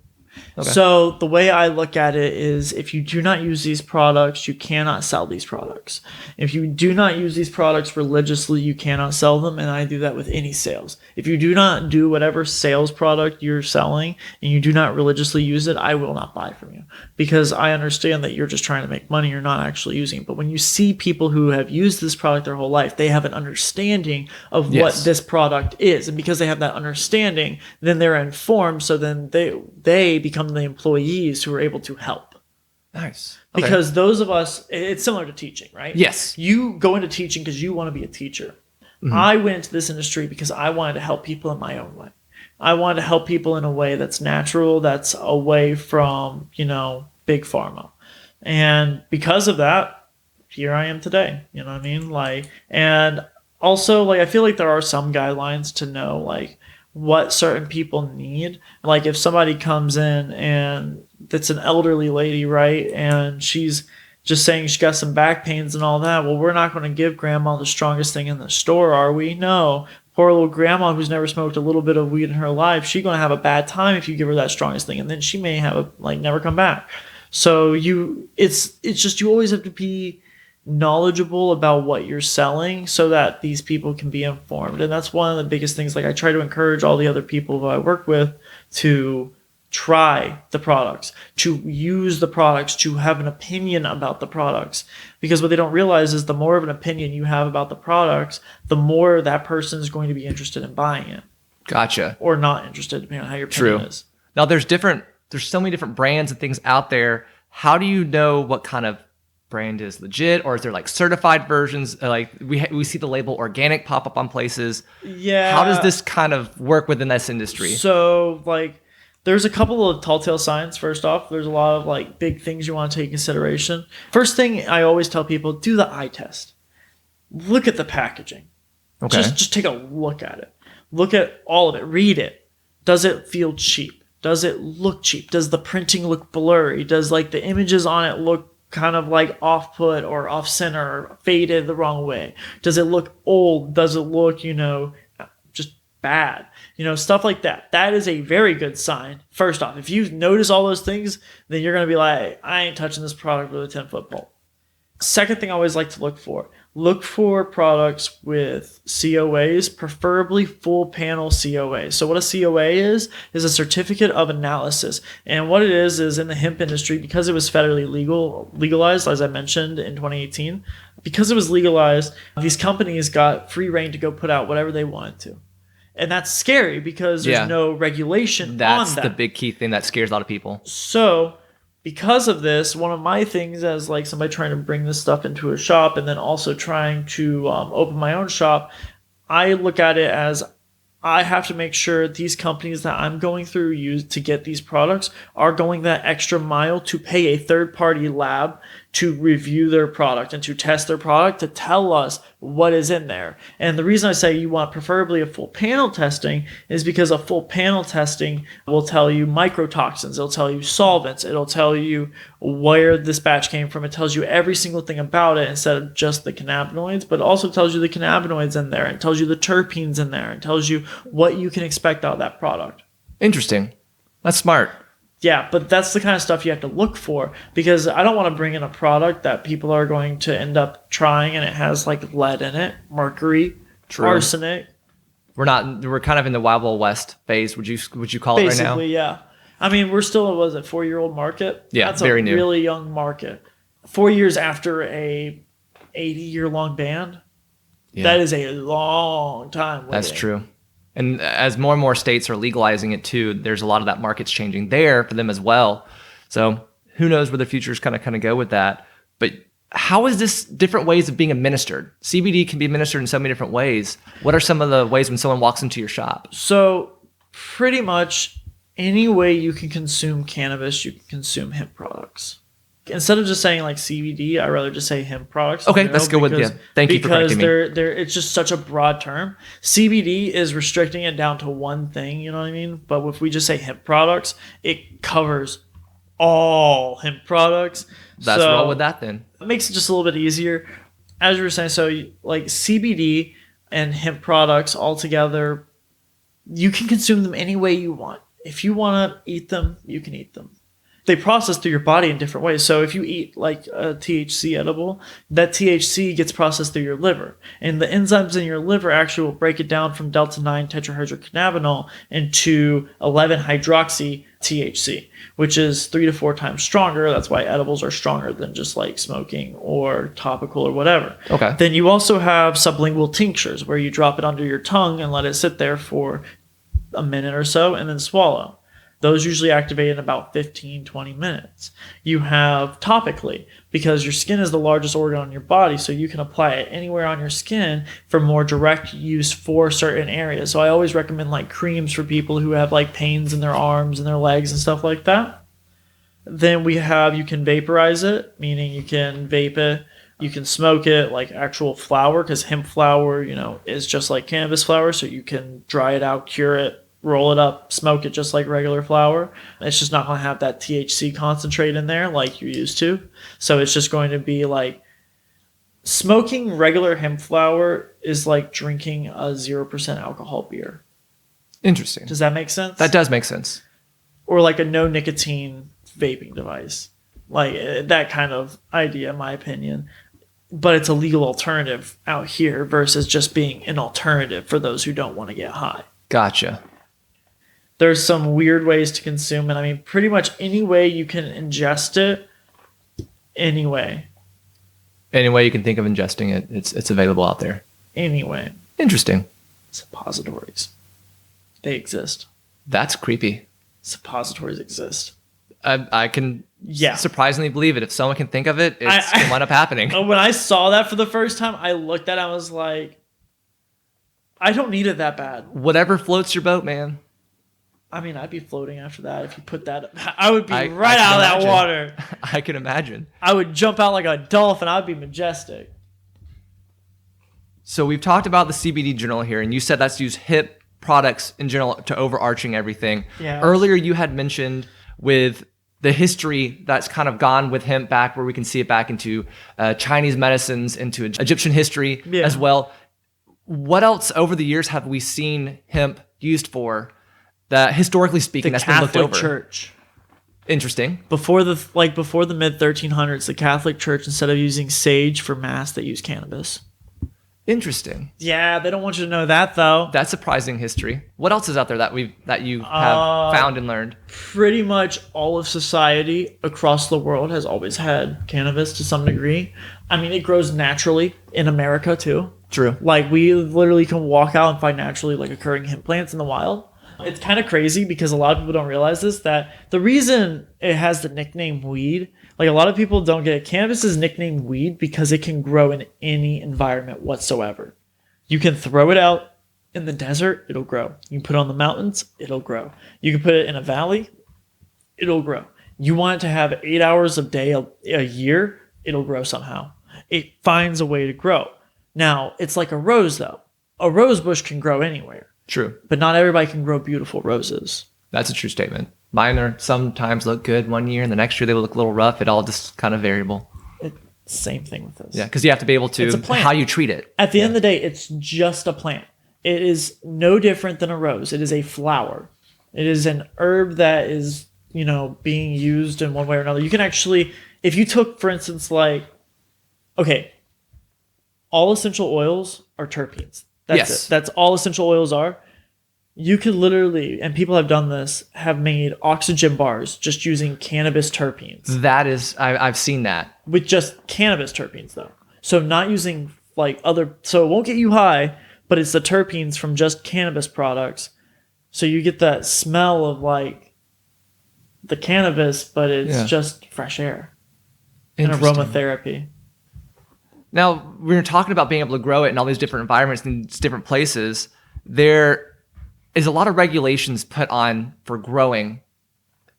Okay. So the way I look at it is if you do not use these products, you cannot sell these products. If you do not use these products religiously, you cannot sell them. And I do that with any sales. If you do not do whatever sales product you're selling and you do not religiously use it, I will not buy from you because I understand that you're just trying to make money. You're not actually using it. But when you see people who have used this product their whole life, they have an understanding of what this product is. And because they have that understanding, then they're informed. So then they become the employees who are able to help. Nice. Okay. Because those of us, it's similar to teaching, right? Yes. You go into teaching because you want to be a teacher. Mm-hmm. I went into this industry because I wanted to help people in my own way. I wanted to help people in a way that's natural, that's away from, big pharma. And because of that, here I am today. You know what I mean? And also, I feel like there are some guidelines to know, what certain people need. Like if somebody comes in and it's an elderly lady, right? And she's just saying she got some back pains and all that. Well, we're not going to give grandma the strongest thing in the store, are we? No. Poor little grandma who's never smoked a little bit of weed in her life, she's going to have a bad time if you give her that strongest thing. And then she may have never come back. So it's just, you always have to be knowledgeable about what you're selling so that these people can be informed. And that's one of the biggest things. I try to encourage all the other people who I work with to try the products, to use the products, to have an opinion about the products. Because what they don't realize is the more of an opinion you have about the products, the more that person is going to be interested in buying it. Gotcha. or not interested, depending on how your opinion is. Now there's so many different brands and things out there. How do you know what kind of brand is legit, or is there like certified versions? Like we see the label organic pop up on places. Yeah. How does this kind of work within this industry? So like there's a couple of tall tale signs. First off, there's a lot of like big things you want to take into consideration. First thing I always tell people, do the eye test. Look at the packaging. Okay. Just take a look at it. Look at all of it. Read it. Does it feel cheap? Does it look cheap? Does the printing look blurry? Does like the images on it look kind of like off-put or off-center or faded the wrong way? Does it look old? Does it look, just bad? Stuff like that. That is a very good sign. First off, if you notice all those things, then you're going to be like, I ain't touching this product with a 10-foot pole. Second thing I always like to look for products with COAs, preferably full panel COA. So what a COA is a certificate of analysis. And what it is in the hemp industry, because it was federally legalized, as I mentioned in 2018, because it was legalized, these companies got free reign to go put out whatever they wanted to. And that's scary because there's no regulation on that. That's the big key thing that scares a lot of people. So because of this, one of my things as like somebody trying to bring this stuff into a shop and then also trying to open my own shop, I look at it as I have to make sure these companies that I'm going through to get these products are going that extra mile to pay a third-party lab to review their product and to test their product to tell us what is in there. And the reason I say you want preferably a full panel testing is because a full panel testing will tell you microtoxins, it'll tell you solvents, it'll tell you where this batch came from. It tells you every single thing about it instead of just the cannabinoids, but it also tells you the cannabinoids in there, and it tells you the terpenes in there, and tells you what you can expect out of that product. Interesting. That's smart. Yeah, but that's the kind of stuff you have to look for, because I don't want to bring in a product that people are going to end up trying and it has like lead in it, mercury, arsenic. We're kind of in the Wild West phase. Would you call it right now? Basically, yeah. I mean, we're still, 4-year-old market? Yeah, that's very a new. Really young market. 4 years after a 80-year-long ban, that is a long time waiting. That's true. And as more and more states are legalizing it too, there's a lot of that market's changing there for them as well. So who knows where the future is kind of go with that. But how is this different ways of being administered? CBD can be administered in so many different ways. What are some of the ways when someone walks into your shop? So pretty much any way you can consume cannabis, you can consume hemp products. Instead of just saying like CBD, I'd rather just say hemp products. Okay, let's go with you. Thank you for correcting me. Because it's just such a broad term. CBD is restricting it down to one thing, you know what I mean? But if we just say hemp products, it covers all hemp products. Let's roll with that then. It makes it just a little bit easier. As you were saying, so like CBD and hemp products all together, you can consume them any way you want. If you want to eat them, you can eat them. They process through your body in different ways. So if you eat like a THC edible, that THC gets processed through your liver. And the enzymes in your liver actually will break it down from delta-9 tetrahydrocannabinol into 11-hydroxy THC, which is 3 to 4 times stronger. That's why edibles are stronger than just like smoking or topical or whatever. Okay. Then you also have sublingual tinctures where you drop it under your tongue and let it sit there for a minute or so and then swallow. Those usually activate in about 15, 20 minutes. You have topically, because your skin is the largest organ on your body, so you can apply it anywhere on your skin for more direct use for certain areas. So I always recommend like creams for people who have like pains in their arms and their legs and stuff like that. Then we have, you can vaporize it, meaning you can vape it. You can smoke it like actual flower, because hemp flower, is just like cannabis flower. So you can dry it out, cure it, roll it up, smoke it just like regular flower. It's just not going to have that THC concentrate in there like you're used to. So it's just going to be like smoking regular hemp flower is like drinking a 0% alcohol beer. Interesting. Does that make sense? That does make sense. Or like a no nicotine vaping device. Like that kind of idea, in my opinion. But it's a legal alternative out here versus just being an alternative for those who don't want to get high. Gotcha. There's some weird ways to consume it. I mean, pretty much any way you can ingest it, anyway. Any way you can think of ingesting it, it's available out there. Anyway. Interesting. Suppositories. They exist. That's creepy. Suppositories exist. I can Yeah. surprisingly believe it. If someone can think of it, it's going to wind up happening. When I saw that for the first time, I looked at it, I was like, I don't need it that bad. Whatever floats your boat, man. I mean, I'd be floating after that. If you put that, I would be I right can out of that imagine. water. I can imagine. I would jump out like a dolphin. I'd be majestic. So we've talked about the CBD journal here, and you said that's used hemp products in general to overarching everything. Yeah. Earlier, you had mentioned with the history that's kind of gone with hemp back, where we can see it back into Chinese medicines, into Egyptian history as well. What else over the years have we seen hemp used for that, historically speaking, that's been looked over? The Catholic Church. Interesting. Before the mid 1300s, the Catholic Church, instead of using sage for mass, they used cannabis. Interesting. Yeah, they don't want you to know that though. That's surprising history. What else is out there that you have found and learned? Pretty much all of society across the world has always had cannabis to some degree. I mean, it grows naturally in America too. True. Like, we literally can walk out and find naturally like occurring hemp plants in the wild. It's kind of crazy because a lot of people don't realize this, that the reason it has the nickname weed, like a lot of people don't get it. Cannabis is nicknamed weed because it can grow in any environment whatsoever. You can throw it out in the desert, it'll grow. You can put it on the mountains, it'll grow. You can put it in a valley, it'll grow. You want it to have 8 hours a day a year, it'll grow somehow. It finds a way to grow. Now, it's like a rose though. A rose bush can grow anywhere. True. But not everybody can grow beautiful roses. That's a true statement. Mine are sometimes look good one year, and the next year they look a little rough. It all just kind of variable. Same thing with this. Yeah, because you have to be able It's a to plant. how you treat it. At the end of the day, it's just a plant. It is no different than a rose. It is a flower. It is an herb that is, being used in one way or another. You can actually, if you took, for instance, all essential oils are terpenes. That's Yes. it. That's all essential oils are. You could literally, and people have done this, have made oxygen bars just using cannabis terpenes. That is, I've seen that. With just cannabis terpenes though. So not using so it won't get you high, but it's the terpenes from just cannabis products. So you get that smell of the cannabis, but it's just fresh air and aromatherapy. Now, when you're talking about being able to grow it in all these different environments and different places, there is a lot of regulations put on for growing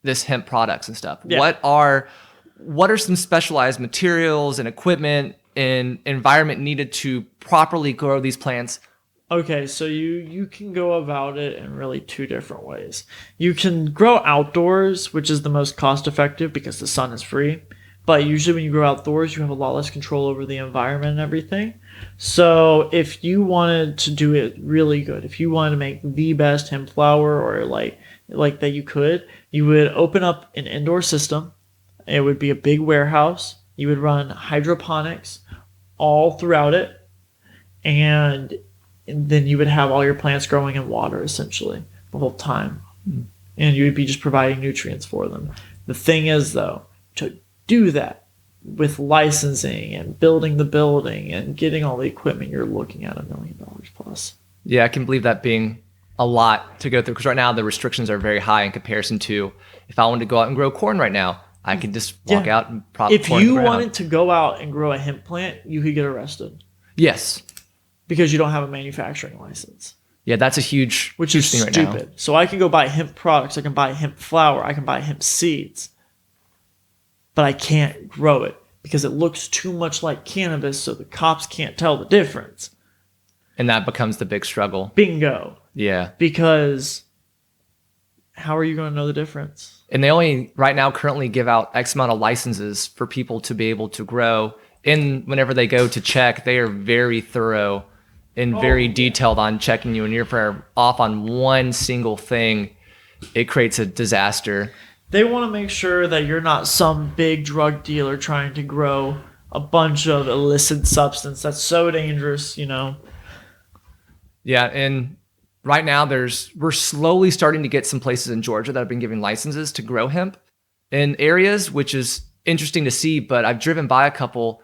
this hemp products and stuff. Yeah. What are some specialized materials and equipment and environment needed to properly grow these plants? Okay, so you can go about it in really two different ways. You can grow outdoors, which is the most cost effective because the sun is free. But usually when you grow outdoors, you have a lot less control over the environment and everything. So if you wanted to do it really good, if you wanted to make the best hemp flower or like that you would open up an indoor system. It would be a big warehouse. You would run hydroponics all throughout it. And then you would have all your plants growing in water essentially the whole time. And you would be just providing nutrients for them. The thing is though, to do that with licensing and building the building and getting all the equipment, you're looking at $1 million plus. Yeah, I can believe that being a lot to go through because right now the restrictions are very high in comparison to if I wanted to go out and grow corn right now, I could just walk out and prop If corn in the you ground. wanted to go out and grow a hemp plant, you could get arrested Yes. because you don't have a manufacturing license, Yeah, that's a huge which is thing right stupid. now. So I can go buy hemp products, I can buy hemp flour, I can buy hemp seeds, but I can't grow it because it looks too much like cannabis, so the cops can't tell the difference. And that becomes the big struggle. Bingo. Yeah. Because how are you going to know the difference? And they only right now currently give out X amount of licenses for people to be able to grow. And whenever they go to check, they are very thorough and very detailed on checking you. And you're off on one single thing, it creates a disaster. They want to make sure that you're not some big drug dealer trying to grow a bunch of illicit substance. That's so dangerous, Yeah, and right now we're slowly starting to get some places in Georgia that have been giving licenses to grow hemp in areas, which is interesting to see, but I've driven by a couple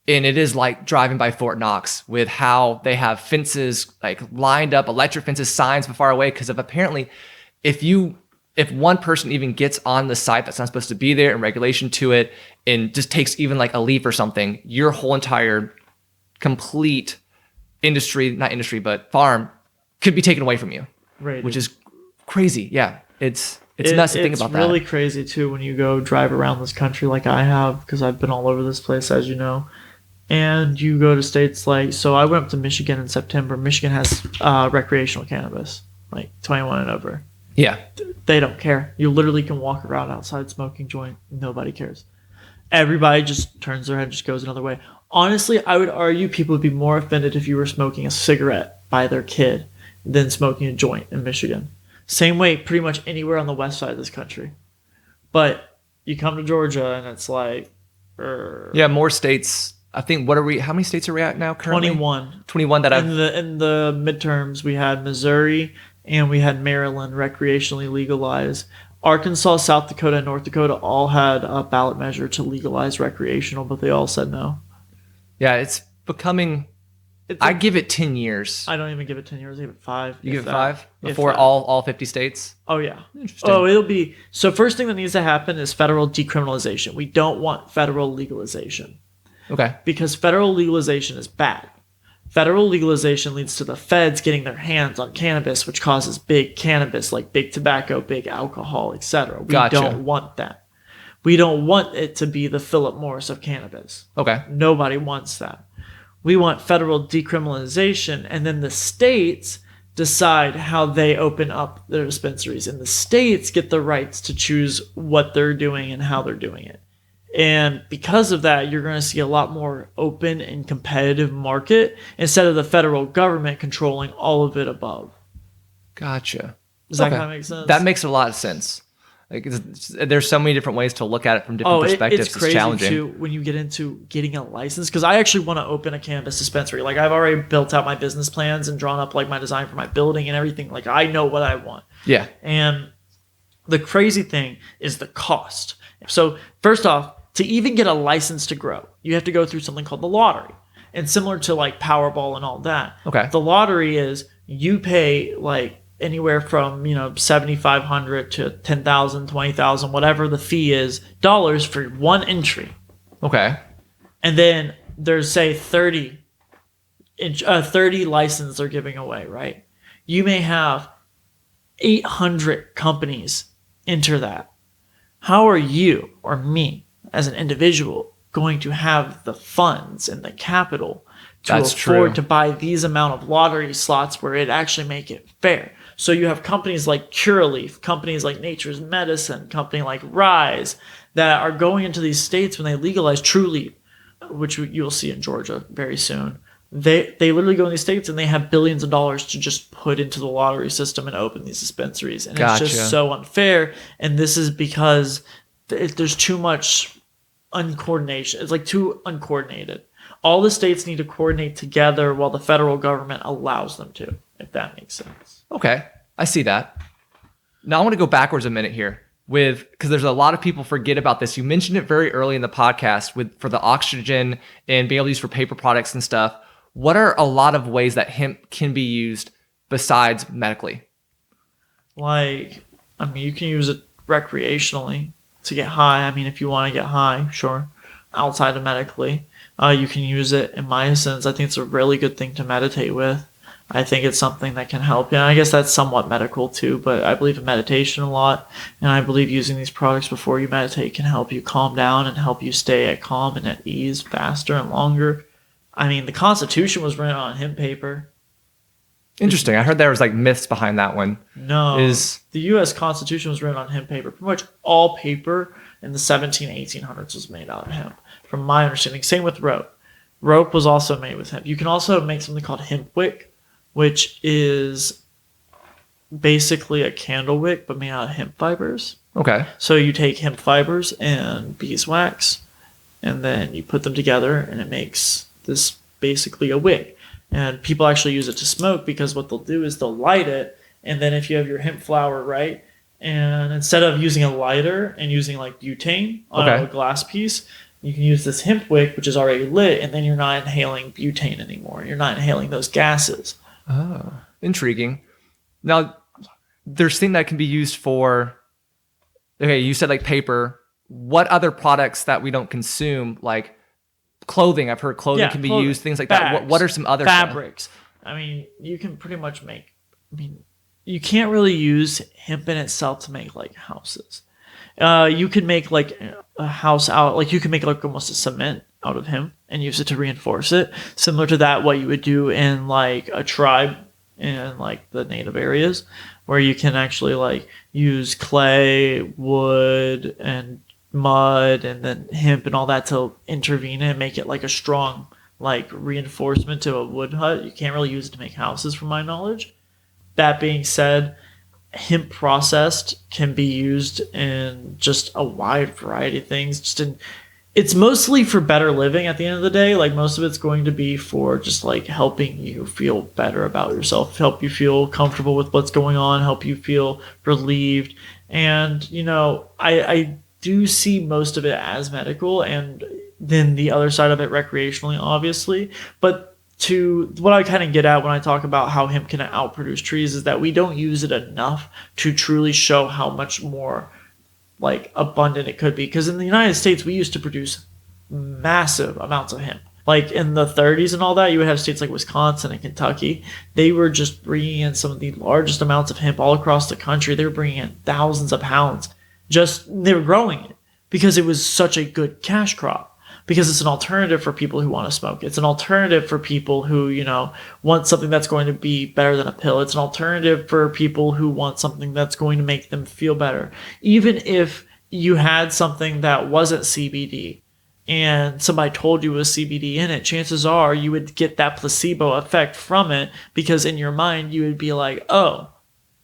And it is like driving by Fort Knox with how they have fences like lined up, electric fences, signs far away. Because of apparently, if one person even gets on the site that's not supposed to be there and regulation to it and just takes even like a leaf or something, your whole entire complete not industry, but farm could be taken away from you. Right. Which is crazy. Yeah. It's nuts to think about that. It's really crazy too when you go drive around this country like I have, because I've been all over this place, as you know. And you go to states like, so I went up to Michigan in September. Michigan has recreational cannabis, like 21 and over. Yeah. They don't care. You literally can walk around outside smoking joint. Nobody cares. Everybody just turns their head and just goes another way. Honestly, I would argue people would be more offended if you were smoking a cigarette by their kid than smoking a joint in Michigan. Same way pretty much anywhere on the west side of this country. But you come to Georgia and it's like... Yeah, more states... I think how many states are we at now currently? 21. 21 that in the midterms we had Missouri and we had Maryland recreationally legalized. Arkansas, South Dakota, and North Dakota all had a ballot measure to legalize recreational, but they all said no. Yeah, it's becoming I give it 10 years. I don't even give it 10 years, I give it 5. You give it 5 before all 50 states? Oh yeah. Interesting. Oh, it'll be so first thing that needs to happen is federal decriminalization. We don't want federal legalization. Okay. Because federal legalization is bad. Federal legalization leads to the feds getting their hands on cannabis, which causes big cannabis, like big tobacco, big alcohol, etc. We don't want that. We don't want it to be the Philip Morris of cannabis. Okay. Nobody wants that. We want federal decriminalization, and then the states decide how they open up their dispensaries, and the states get the rights to choose what they're doing and how they're doing it. And because of that, you're going to see a lot more open and competitive market instead of the federal government controlling all of it above. Gotcha. Does that kind of make sense? That makes a lot of sense. Like, there's so many different ways to look at it from different perspectives. It's crazy challenging too when you get into getting a license, because I actually want to open a cannabis dispensary. Like, I've already built out my business plans and drawn up like my design for my building and everything. Like, I know what I want. Yeah. And the crazy thing is the cost. So first off, to even get a license to grow, you have to go through something called the lottery. And similar to like Powerball and all that. Okay. The lottery is you pay like anywhere from, $7,500 to $10,000, $20,000, whatever the fee is, dollars for one entry. Okay. And then there's say 30 licenses they're giving away, right? You may have 800 companies enter that. How are you or me as an individual going to have the funds and the capital to afford to buy these amount of lottery slots where it actually make it fair? So you have companies like Curaleaf, companies like Nature's Medicine, company like Rise that are going into these states when they legalize Trulieve, which you'll see in Georgia very soon. They literally go in these states and they have billions of dollars to just put into the lottery system and open these dispensaries. And it's just so unfair. And this is because there's too much uncoordination. It's like too uncoordinated. All the states need to coordinate together while the federal government allows them to, if that makes sense. Okay, I see that. Now I want to go backwards a minute here because there's a lot of people forget about this. You mentioned it very early in the podcast for the oxygen and being able to use for paper products and stuff. What are a lot of ways that hemp can be used besides medically? Like, you can use it recreationally to get high. If you want to get high, sure. Outside of medically, you can use it in medicines. I think it's a really good thing to meditate with. I think it's something that can help you. And I guess that's somewhat medical too, but I believe in meditation a lot. And I believe using these products before you meditate can help you calm down and help you stay at calm and at ease faster and longer. The Constitution was written on hemp paper. Interesting. I heard there was like myths behind that one. No. The U.S. Constitution was written on hemp paper. Pretty much all paper in the 1800s was made out of hemp, from my understanding. Same with rope. Rope was also made with hemp. You can also make something called hemp wick, which is basically a candle wick, but made out of hemp fibers. Okay. So you take hemp fibers and beeswax, and then you put them together, and it makes this basically a wick. And people actually use it to smoke because what they'll do is they'll light it, and then if you have your hemp flower, right, and instead of using a lighter and using like butane on a glass piece, you can use this hemp wick, which is already lit, and then you're not inhaling butane anymore. You're not inhaling those gases. Oh, intriguing. Now, there's things that can be used for, okay, you said like paper. What other products that we don't consume, like clothing? I've heard clothing can be used, things like that. What are some other fabrics? I mean, you can pretty much make, you can't really use hemp in itself to make like houses. You can make like a house out, like you can make like almost a cement out of hemp and use it to reinforce it. Similar to that, what you would do in like a tribe in like the native areas, where you can actually like use clay, wood, and mud, and then hemp and all that to intervene and make it like a strong like reinforcement to a wood hut. You can't really use it to make houses, from my knowledge. That being said, hemp processed can be used in just a wide variety of things. It's mostly for better living at the end of the day. Like most of it's going to be for just like helping you feel better about yourself, help you feel comfortable with what's going on, help you feel relieved. And, you know, I do see most of it as medical, and then the other side of it recreationally, obviously. But to what I kind of get at when I talk about how hemp can outproduce trees is that we don't use it enough to truly show how much more like abundant it could be. Because in the United States, we used to produce massive amounts of hemp. Like in the 30s and all that, you would have states like Wisconsin and Kentucky. They were just bringing in some of the largest amounts of hemp all across the country. They were bringing in thousands of pounds. They were growing it because it was such a good cash crop. Because it's an alternative for people who want to smoke. It's an alternative for people who, you know, want something that's going to be better than a pill. It's an alternative for people who want something that's going to make them feel better. Even if you had something that wasn't CBD and somebody told you it was CBD in it, chances are you would get that placebo effect from it, because in your mind you would be like, oh,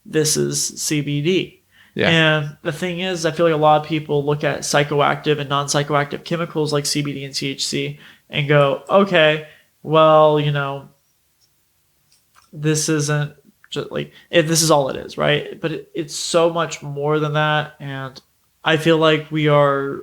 this is CBD. Yeah. And the thing is, I feel like a lot of people look at psychoactive and non-psychoactive chemicals like CBD and THC and go, okay, well, you know, this isn't just like, this is all it is, right? But it's so much more than that. And I feel like we are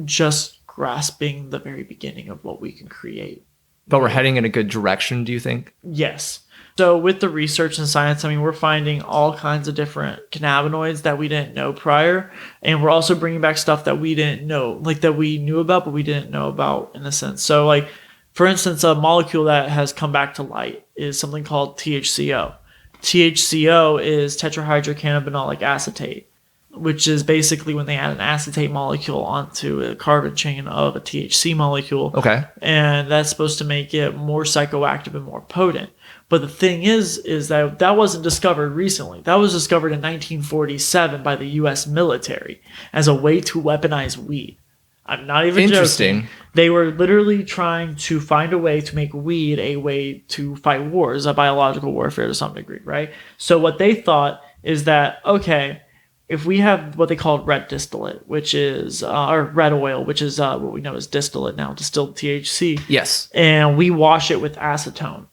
just grasping the very beginning of what we can create. But we're heading in a good direction, do you think? Yes. So with the research and science, I mean, we're finding all kinds of different cannabinoids that we didn't know prior. And we're also bringing back stuff that we didn't know, like that we knew about, but we didn't know about in a sense. So like, for instance, a molecule that has come back to light is something called THCO. THCO is tetrahydrocannabinolic acetate, which is basically when they add an acetate molecule onto a carbon chain of a THC molecule. Okay. And that's supposed to make it more psychoactive and more potent. But the thing is that wasn't discovered recently. That was discovered in 1947 by the U.S. military as a way to weaponize weed. I'm not even joking. They were literally trying to find a way to make weed a way to fight wars, a biological warfare to some degree, right? So what they thought is that, okay, if we have what they called red distillate, which is, or red oil, which is what we know as distillate now, distilled THC. Yes. And we wash it with acetone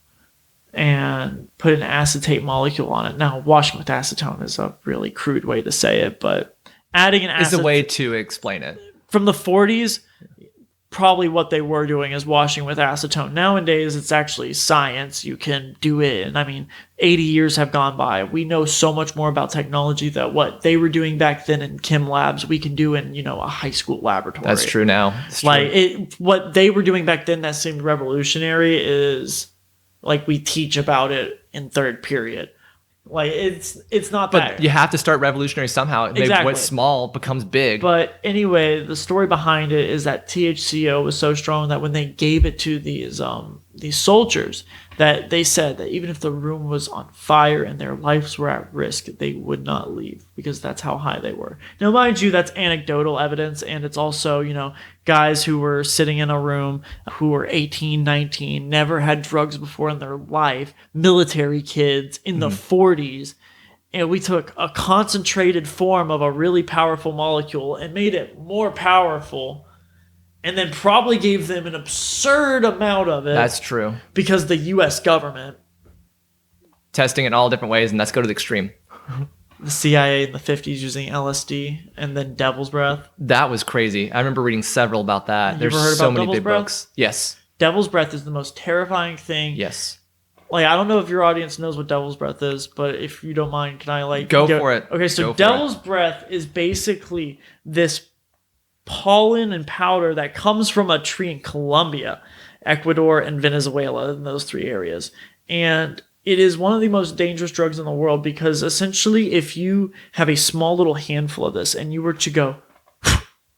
and put an acetate molecule on it. Now, washing with acetone is a really crude way to say it, but adding an is a way to explain it. From the 40s, probably what they were doing is washing with acetone. Nowadays, it's actually science. You can do it. And I mean, 80 years have gone by. We know so much more about technology that what they were doing back then in chem labs, we can do in, you know, a high school laboratory. That's true now. It's true. What they were doing back then that seemed revolutionary is like we teach about it in third period. Like it's not that. But you have to start revolutionary somehow. Exactly. What's small becomes big. But anyway, the story behind it is that THCO was so strong that when they gave it to these soldiers, that they said that even if the room was on fire and their lives were at risk, they would not leave because that's how high they were. Now, mind you, that's anecdotal evidence, and it's also, you know, guys who were sitting in a room who were 18, 19, never had drugs before in their life, military kids in the 40s, and we took a concentrated form of a really powerful molecule and made it more powerful, and then probably gave them an absurd amount of it. That's true. Because the U.S. government. Testing in all different ways, and let's go to the extreme. the CIA in the 50s using LSD, and then Devil's Breath. That was crazy. I remember reading several about that. You There's ever heard so about many Devil's big Breath? books. Yes. Devil's Breath is the most terrifying thing. Yes. Like, I don't know if your audience knows what Devil's Breath is, but if you don't mind, can I Go for it. Okay, so Go for Devil's Breath is basically this pollen and powder that comes from a tree in Colombia, Ecuador, and Venezuela, in those three areas. And it is one of the most dangerous drugs in the world because essentially if you have a small little handful of this and you were to go,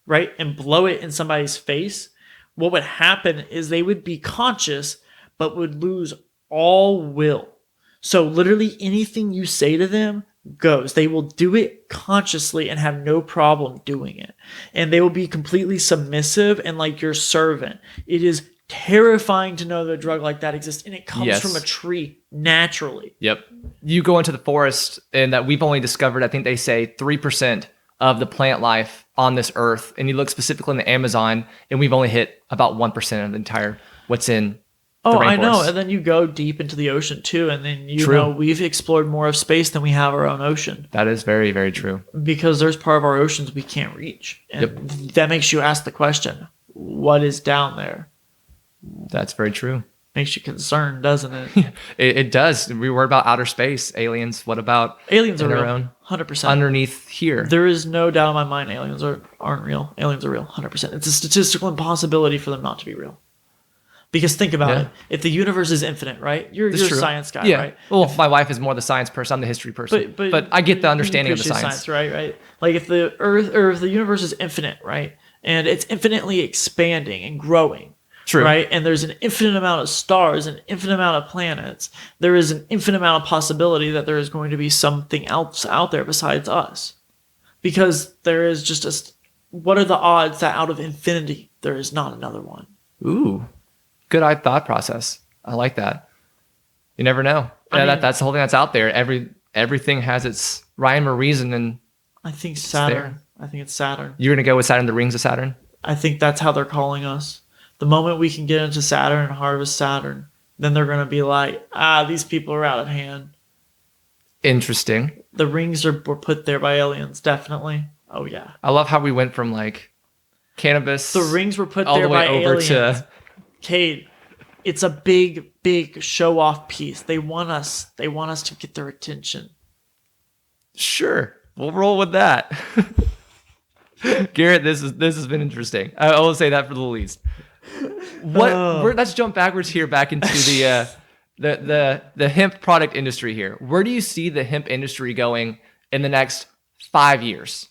right, and blow it in somebody's face, what would happen is they would be conscious but would lose all will. So literally anything you say to them goes. They will do it consciously and have no problem doing it. And they will be completely submissive and like your servant. It is terrifying to know that a drug like that exists, and it comes from a tree naturally. Yep. You go into the forest, and that we've only discovered, I think they say 3% of the plant life on this earth, and you look specifically in the Amazon, and we've only hit about 1% of the entire what's in the rainforest. I know. And then you go deep into the ocean too, and then you know we've explored more of space than we have our own ocean. That is very, very true. Because there's part of our oceans we can't reach, and that makes you ask the question, what is down there? That's very true. Makes you concerned, doesn't it? It does. We worry about outer space, aliens. What about aliens are our real? own 100%. Underneath here. There is no doubt in my mind aliens aren't real. Aliens are real, 100%. It's a statistical impossibility for them not to be real. Because think about it. If the universe is infinite, right? You're a science guy, right? Well, my wife is more the science person. I'm the history person. But I get the understanding of the science. Right? Like if the Earth or if the universe is infinite, right? And it's infinitely expanding and growing. True. Right? And there's an infinite amount of stars, an infinite amount of planets. There is an infinite amount of possibility that there is going to be something else out there besides us. Because there is just what are the odds that out of infinity there is not another one? Ooh. Good thought process. I like that. You never know. That's the whole thing that's out there. Everything has its rhyme or reason, and I think Saturn. I think it's Saturn. You're gonna go with Saturn, the rings of Saturn? I think that's how they're calling us. The moment we can get into Saturn and harvest Saturn, then they're gonna be like, these people are out of hand. Interesting. The rings were put there by aliens, definitely. Oh yeah. I love how we went from like cannabis. The rings were put all there the way by over aliens. to Cade, it's a big show off piece. They want us to get their attention. Sure. We'll roll with that. Garrett, this has been interesting. I will say that for the least. Let's jump backwards here back into the hemp product industry here. Where do you see the hemp industry going in the next 5 years?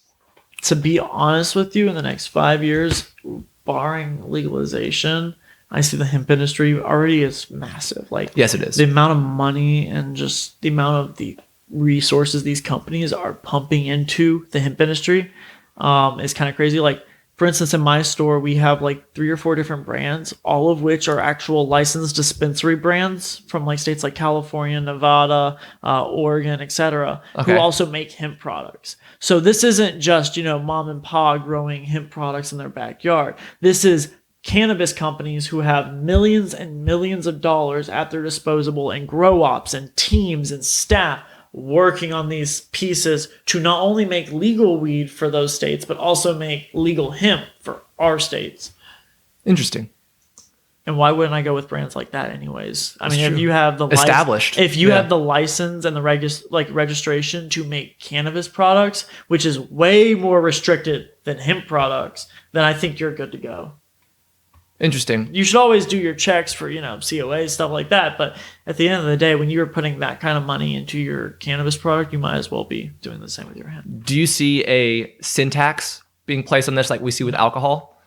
To be honest with you, in the next 5 years, barring legalization, I see the hemp industry already is massive. Like, yes, it is. The amount of money and just the amount of the resources these companies are pumping into the hemp industry is kind of crazy. Like, for instance, in my store, we have like 3 or 4 different brands, all of which are actual licensed dispensary brands from like states like California, Nevada, Oregon, etc., who also make hemp products. So this isn't just, mom and pa growing hemp products in their backyard. This is cannabis companies who have millions and millions of dollars at their disposal, and grow ops and teams and staff working on these pieces to not only make legal weed for those states, but also make legal hemp for our states. Interesting. And why wouldn't I go with brands like that anyways? I mean, true. if you have the established, if you have the license and the registration to make cannabis products, which is way more restricted than hemp products, then I think you're good to go. Interesting. You should always do your checks for, COA, stuff like that. But at the end of the day, when you're putting that kind of money into your cannabis product, you might as well be doing the same with your hemp. Do you see a sin tax being placed on this like we see with alcohol?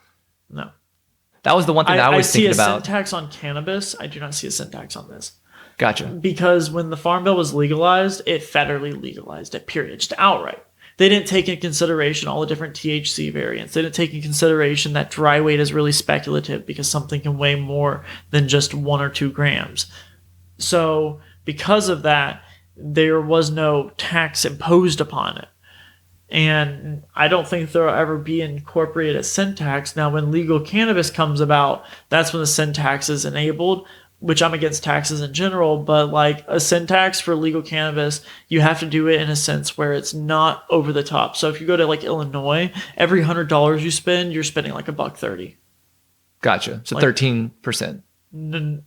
No. That was the one thing I was thinking about. I see a sin tax on cannabis. I do not see a sin tax on this. Gotcha. Because when the Farm Bill was legalized, it federally legalized it, period. Just outright. They didn't take into consideration all the different THC variants. They didn't take into consideration that dry weight is really speculative because something can weigh more than just 1 or 2 grams. So because of that, there was no tax imposed upon it. And I don't think there will ever be incorporated a sin tax. Now, when legal cannabis comes about, that's when the sin tax is enabled. which I'm against taxes in general, but like a sin tax for legal cannabis, you have to do it in a sense where it's not over the top. So if you go to like Illinois, every $100 you spend, you're spending like $1.30. Gotcha. So Like- 13%. No,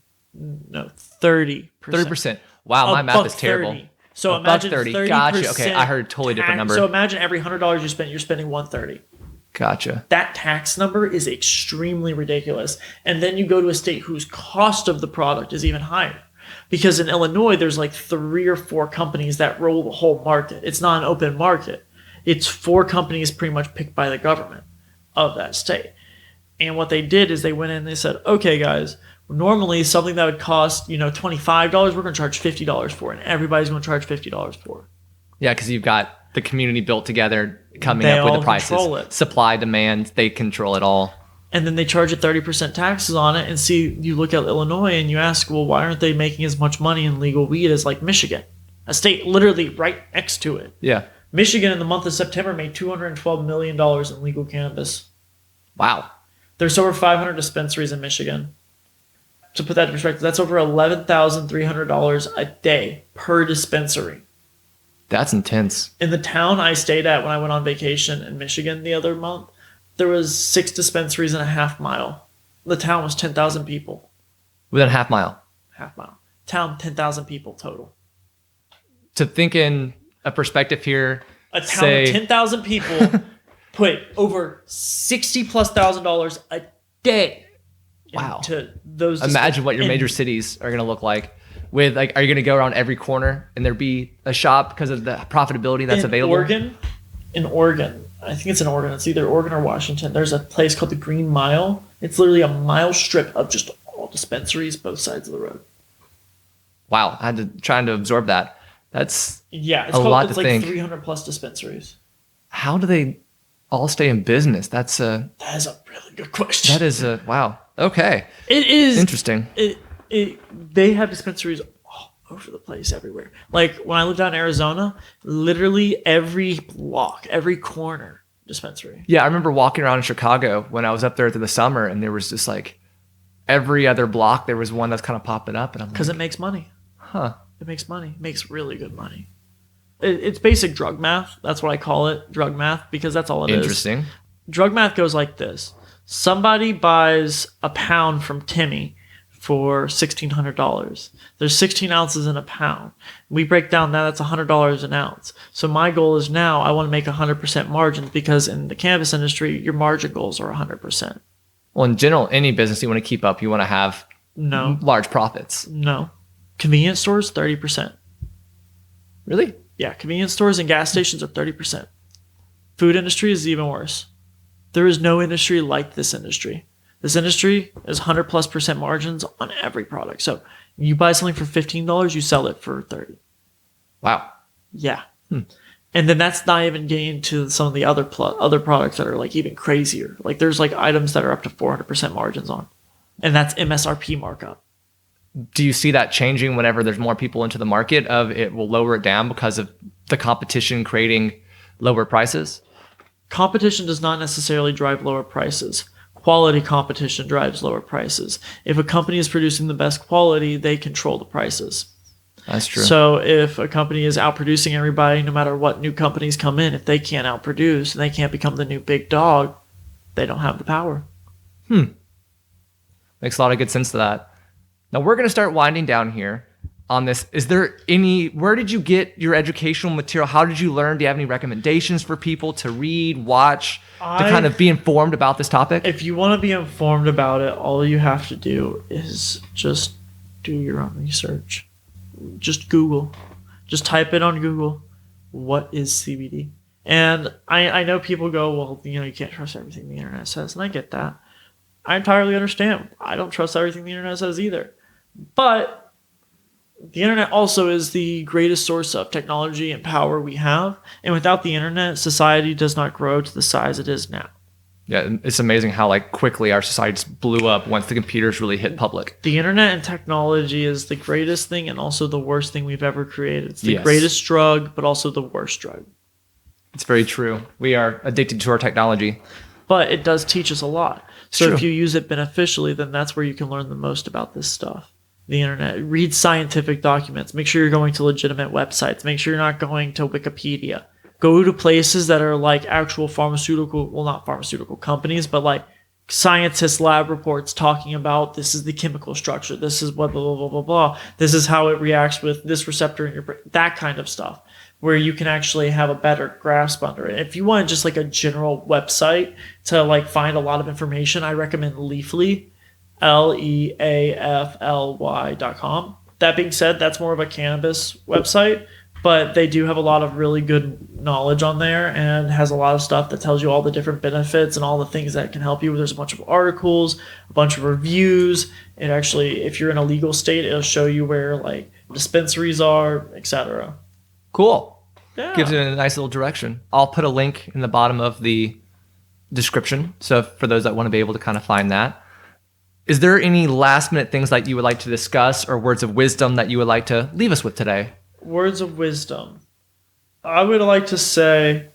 30%. 30%. Wow, my math is terrible. $1.30. So A imagine $1.30. 30%. Gotcha. Okay, I heard a totally different number. So imagine every $100 you spend, you're spending $1.30. Gotcha. That tax number is extremely ridiculous. And then you go to a state whose cost of the product is even higher. Because in Illinois, there's like 3 or 4 companies that roll the whole market. It's not an open market. It's 4 companies pretty much picked by the government of that state. And what they did is they went in and they said, okay, guys, normally something that would cost, $25, we're going to charge $50 for it. And everybody's going to charge $50 for it. Yeah, because you've got the community built together, coming They up with all the prices. control it. Supply, demand, they control it all. And then they charge you 30% taxes on it. And see, you look at Illinois and you ask, well, why aren't they making as much money in legal weed as like Michigan? A state literally right next to it. Yeah. Michigan in the month of September made $212 million in legal cannabis. Wow. There's over 500 dispensaries in Michigan. To put that in perspective, that's over $11,300 a day per dispensary. That's intense. In the town I stayed at when I went on vacation in Michigan the other month, there was 6 dispensaries in a half mile. The town was 10,000 people. Within a half mile. Half mile. Town, 10,000 people total. To think in a perspective here, A town say, of 10,000 people put over $60,000+ a day Wow. into those. Imagine what your and major cities are going to look like. With like, are you going to go around every corner and there be a shop because of the profitability that's available? In Oregon, I think it's in Oregon. It's either Oregon or Washington. There's a place called the Green Mile. It's literally a mile strip of just all dispensaries, both sides of the road. Wow, I had to trying to absorb that. That's Yeah, a lot to like think. 300+ dispensaries. How do they all stay in business? That is a really good question. wow. Okay, It is interesting. They have dispensaries all over the place, everywhere. Like when I lived out in Arizona, literally every block, every corner, dispensary. Yeah, I remember walking around in Chicago when I was up there through the summer, and there was just like every other block there was one that's kind of popping up, and I'm Because like, it makes money. huh? It makes money. It makes really good money. It's basic drug math. That's what I call it, drug math, because that's all it is. Interesting. Drug math goes like this. Somebody buys a pound from Timmy for $1,600. There's 16 ounces in a pound. We break down that's $100 an ounce. So my goal is now I want to make 100% margins because in the cannabis industry, your margin goals are 100%. Well, in general, any business you want to keep up, you want to have No, large profits. no. Convenience stores, 30%. Really? Yeah, convenience stores and gas stations are 30%. Food industry is even worse. There is no industry like this industry. This industry is 100+% margins on every product. So you buy something for $15, you sell it for $30. Wow. Yeah. And then that's not even getting into some of the other products that are like even crazier. Like there's like items that are up to 400% margins on. And that's MSRP markup. Do you see that changing whenever there's more people into the market of it will lower it down because of the competition creating lower prices? Competition does not necessarily drive lower prices. Quality competition drives lower prices. If a company is producing the best quality, they control the prices. That's true. So if a company is outproducing everybody, no matter what new companies come in, if they can't outproduce and they can't become the new big dog, they don't have the power. Makes a lot of good sense to that. Now we're going to start winding down here on this. Is there where did you get your educational material? How did you learn? Do you have any recommendations for people to read, watch, to kind of be informed about this topic? If you want to be informed about it, all you have to do is just do your own research. Just Google. Just type it on Google. What is CBD? And I know people go, well, you can't trust everything the internet says. And I get that. I entirely understand. I don't trust everything the internet says either. But the internet also is the greatest source of technology and power we have. And without the internet, society does not grow to the size it is now. Yeah, it's amazing how like quickly our society just blew up once the computers really hit public. The internet and technology is the greatest thing and also the worst thing we've ever created. It's the Yes. greatest drug, but also the worst drug. It's very true. We are addicted to our technology. But it does teach us a lot. So True. if you use it beneficially, then that's where you can learn the most about this stuff. the internet. Read scientific documents. Make sure you're going to legitimate websites. Make sure you're not going to Wikipedia. Go to places that are like actual pharmaceutical, well, not pharmaceutical companies, but like scientists' lab reports talking about this is the chemical structure. This is what blah, blah, blah, blah, blah. This is how it reacts with this receptor in your brain. That kind of stuff, where you can actually have a better grasp under it. If you want just like a general website to like find a lot of information, I recommend Leafly, leafly.com. That being said, that's more of a cannabis website, but they do have a lot of really good knowledge on there and has a lot of stuff that tells you all the different benefits and all the things that can help you. There's a bunch of articles, a bunch of reviews. It actually, if you're in a legal state, it'll show you where like dispensaries are, etc. Cool. Yeah. Gives it a nice little direction. I'll put a link in the bottom of the description. So for those that want to be able to kind of find that. Is there any last minute things that you would like to discuss or words of wisdom that you would like to leave us with today? Words of wisdom. I would like to say,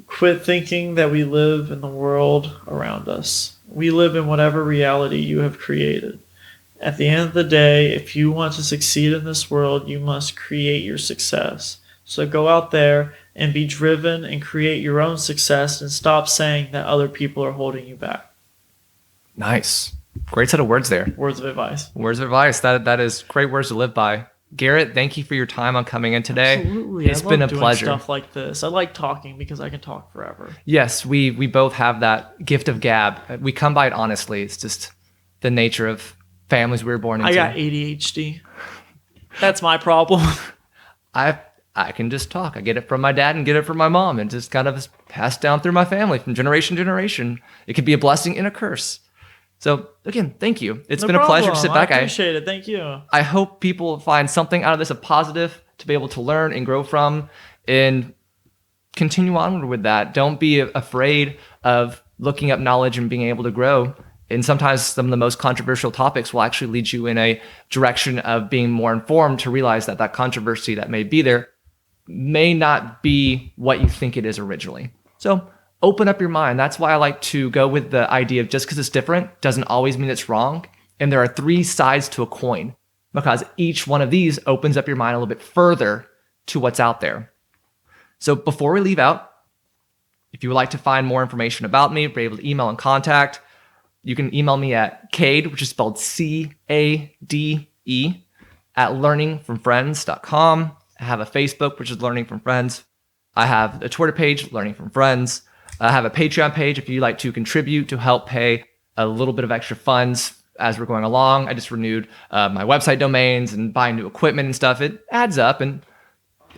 quit thinking that we live in the world around us. We live in whatever reality you have created. At the end of the day, if you want to succeed in this world, you must create your success. So go out there and be driven and create your own success and stop saying that other people are holding you back. Nice. Great set of words there. Words of advice. Words of advice. That is great words to live by. Garrett, thank you for your time on coming in today. Absolutely. It's been a pleasure. Stuff like this. I like talking because I can talk forever. Yes, we both have that gift of gab. We come by it honestly. It's just the nature of families we were born into. I got ADHD. That's my problem. I can just talk. I get it from my dad and get it from my mom, and just kind of is passed down through my family from generation to generation. It could be a blessing and a curse. So again, thank you. It's been a pleasure to sit back. I appreciate it. Thank you. I hope people find something out of this, a positive, to be able to learn and grow from, and continue onward with that. Don't be afraid of looking up knowledge and being able to grow. And sometimes some of the most controversial topics will actually lead you in a direction of being more informed to realize that that controversy that may be there may not be what you think it is originally. So open up your mind. That's why I like to go with the idea of just because it's different doesn't always mean it's wrong. And there are three sides to a coin, because each one of these opens up your mind a little bit further to what's out there. So before we leave out, if you would like to find more information about me, be able to email and contact, you can email me at cade, which is spelled CADE, at learningfromfriends.com. I have a Facebook, which is Learning From Friends. I have a Twitter page, Learning From Friends. I have a Patreon page if you'd like to contribute to help pay a little bit of extra funds as we're going along. I just renewed my website domains and buying new equipment and stuff. It adds up, and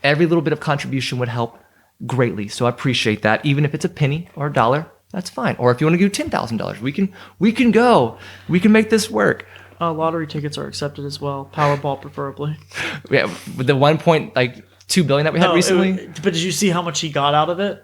every little bit of contribution would help greatly. So I appreciate that. Even if it's a penny or a dollar, that's fine. Or if you want to do $10,000, we can go. We can make this work. Lottery tickets are accepted as well. Powerball, preferably. Yeah, with the 1.2 billion that we had recently. But did you see how much he got out of it?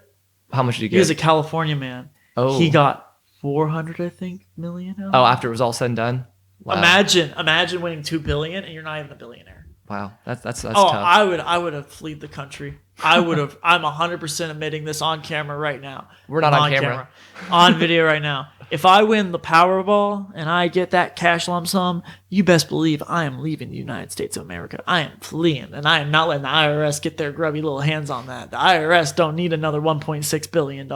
How much did you get? He was a California man. Oh. He got 400, I think, million. Oh, after it was all said and done. Wow. Imagine winning 2 billion and you're not even a billionaire. Wow, that's tough. I would have fled the country. I'm 100% admitting this on camera right now. We're not on camera. On video right now. If I win the Powerball and I get that cash lump sum, you best believe I am leaving the United States of America. I am fleeing, and I am not letting the IRS get their grubby little hands on that. The IRS don't need another $1.6 billion.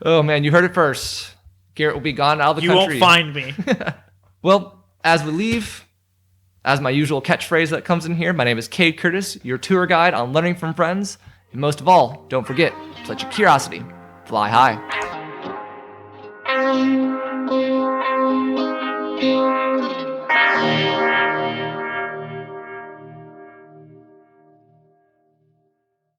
Oh, man, you heard it first. Garrett will be gone out of the country. You won't find me. Well, as we leave, as my usual catchphrase that comes in here, my name is Cade Curtis, your tour guide on Learning From Friends. And most of all, don't forget to let your curiosity fly high.